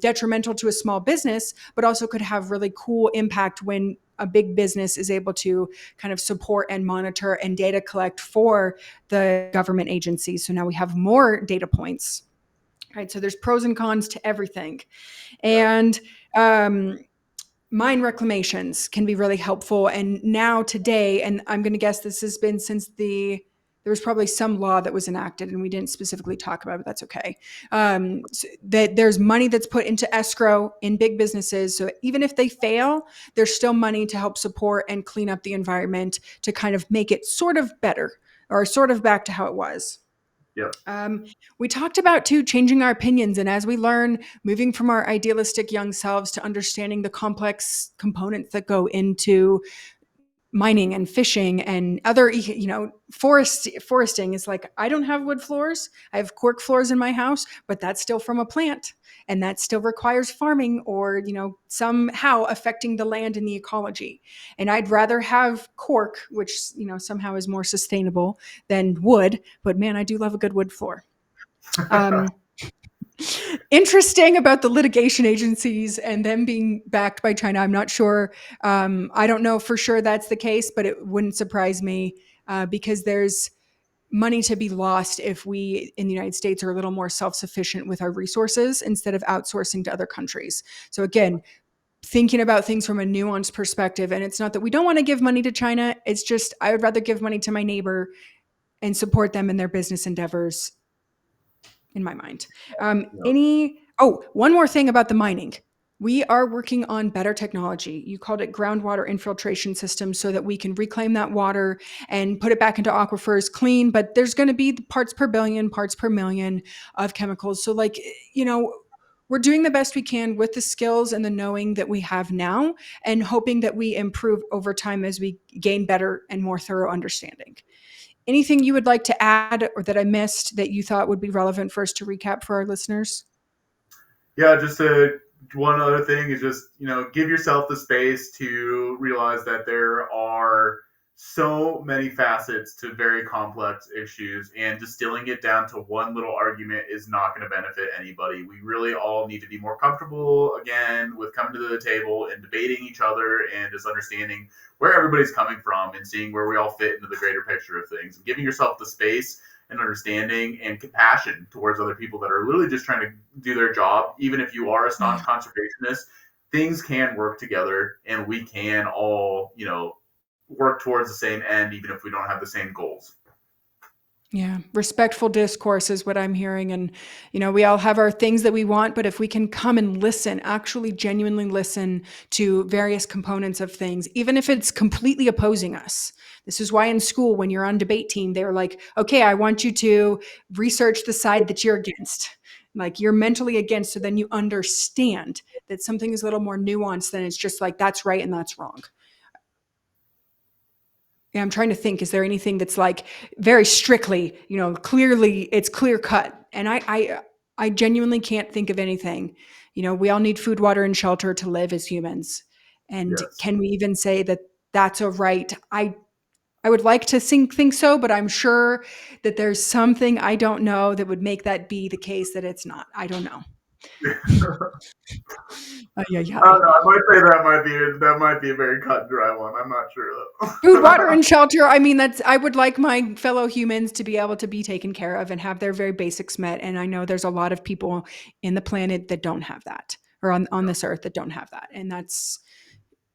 detrimental to a small business, but also could have really cool impact when a big business is able to kind of support and monitor and data collect for the government agencies. So now we have more data points, right? So there's pros and cons to everything. Yep. And mine reclamations can be really helpful. And now today, and I'm going to guess this has been since there was probably some law that was enacted and we didn't specifically talk about it, but that's okay. So that there's money that's put into escrow in big businesses. So even if they fail, there's still money to help support and clean up the environment to kind of make it sort of better, or sort of back to how it was. Yep. Um, we talked about too changing our opinions, and as we learn, moving from our idealistic young selves to understanding the complex components that go into mining and fishing and other, foresting is like, I don't have wood floors. I have cork floors in my house, but that's still from a plant. And that still requires farming or, somehow affecting the land and the ecology. And I'd rather have cork, which, somehow is more sustainable than wood. But man, I do love a good wood floor. Um, Interesting about the litigation agencies and them being backed by China. I'm not sure. I don't know for sure that's the case, but it wouldn't surprise me because there's money to be lost if we in the United States are a little more self-sufficient with our resources instead of outsourcing to other countries. So again, thinking about things from a nuanced perspective. And it's not that we don't want to give money to China. It's just I would rather give money to my neighbor and support them in their business endeavors in my mind. Yep. One more thing about the mining. We are working on better technology. You called it groundwater infiltration systems so that we can reclaim that water and put it back into aquifers clean, but there's going to be parts per billion, parts per million of chemicals. So we're doing the best we can with the skills and the knowing that we have now and hoping that we improve over time as we gain better and more thorough understanding. Anything you would like to add or that I missed that you thought would be relevant for us to recap for our listeners? Yeah, one other thing is just, give yourself the space to realize that there are so many facets to very complex issues, and distilling it down to one little argument is not going to benefit anybody. We really all need to be more comfortable again with coming to the table and debating each other and just understanding where everybody's coming from and seeing where we all fit into the greater picture of things, and giving yourself the space and understanding and compassion towards other people that are literally just trying to do their job. Even if you are a staunch conservationist, things can work together, and we can all, work towards the same end, even if we don't have the same goals. Yeah, respectful discourse is what I'm hearing. And, we all have our things that we want, but if we can come and listen, actually genuinely listen to various components of things, even if it's completely opposing us. This is why in school, when you're on debate team, they're like, okay, I want you to research the side that you're against. Like you're mentally against, so then you understand that something is a little more nuanced than it's just like, that's right and that's wrong. Yeah, I'm trying to think, is there anything that's like very strictly, clearly it's clear cut? And I genuinely can't think of anything. We all need food, water, and shelter to live as humans. And Yes. can we even say that that's a right? I would like to think so, but I'm sure that there's something I don't know that would make that be the case that it's not. I don't know. Yeah, I yeah. don't know. I might say that might be a very cut and dry one. I'm not sure Food, water, though. and shelter. I mean, I would like my fellow humans to be able to be taken care of and have their very basics met. And I know there's a lot of people in the planet that don't have that, or on this earth that don't have that. And that's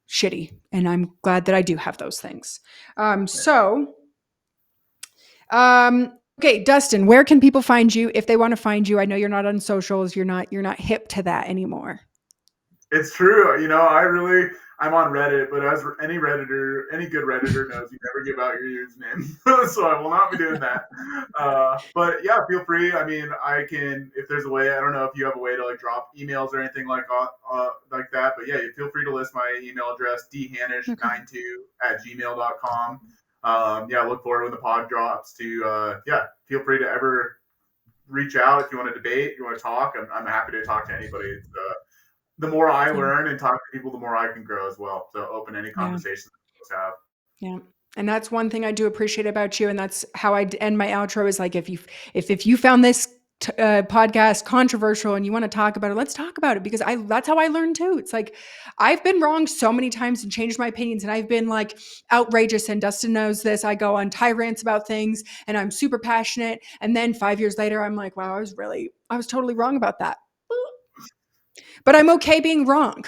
shitty. And I'm glad that I do have those things. Okay, Dustin, where can people find you if they want to find you? I know you're not on socials. You're not hip to that anymore. It's true. I'm on Reddit, but as any Redditor, any good Redditor knows, you never give out your username. So I will not be doing that. But yeah, feel free. I mean, if there's a way, I don't know if you have a way to like drop emails or anything like that, but yeah, feel free to list my email address, dhannish92@gmail.com. Yeah, I look forward when the pod drops to, feel free to ever reach out if you want to debate, you want to talk. I'm happy to talk to anybody. The more I Yeah. learn and talk to people, the more I can grow as well. So open any Yeah. conversation that folks have. Yeah. And that's one thing I do appreciate about you. And that's how I end my outro is like, if you found this podcast controversial and you want to talk about it, let's talk about it, because that's how I learn too. It's like, I've been wrong so many times and changed my opinions, and I've been like outrageous, and Dustin knows this. I go on tirades about things and I'm super passionate. And then 5 years later, I'm like, wow, I was totally wrong about that. But I'm okay being wrong.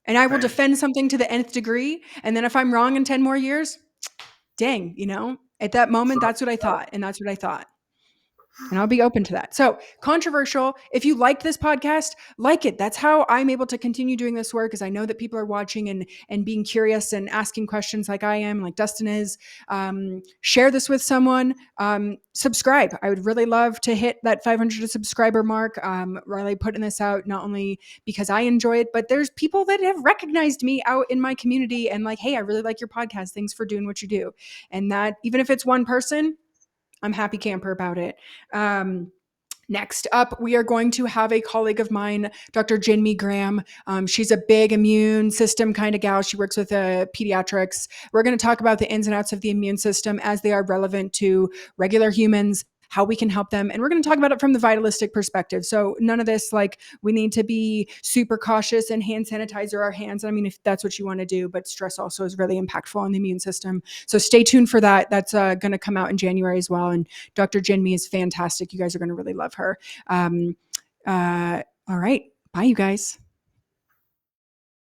And I will Same. defend something to the nth degree. And then if I'm wrong in 10 more years, dang, at that moment, So, that's what I thought. And that's what I thought. And I'll be open to that. So, controversial. If you liked this podcast, like it. That's how I'm able to continue doing this work, is I know that people are watching and being curious and asking questions like I am, like Dustin is. Share this with someone. Subscribe. I would really love to hit that 500 subscriber mark. Really putting this out not only because I enjoy it, but there's people that have recognized me out in my community and like, hey, I really like your podcast. Thanks for doing what you do. And that, even if it's one person, I'm happy camper about it. Next up, we are going to have a colleague of mine, Dr. Jinmi Graham. She's a big immune system kind of gal. She works with pediatrics. We're going to talk about the ins and outs of the immune system as they are relevant to regular humans, how we can help them. And we're going to talk about it from the vitalistic perspective. So none of this, like, we need to be super cautious and hand sanitizer our hands. I mean, if that's what you want to do, but stress also is really impactful on the immune system. So stay tuned for that. That's going to come out in January as well. And Dr. Jinmi is fantastic. You guys are going to really love her. All right. Bye, you guys.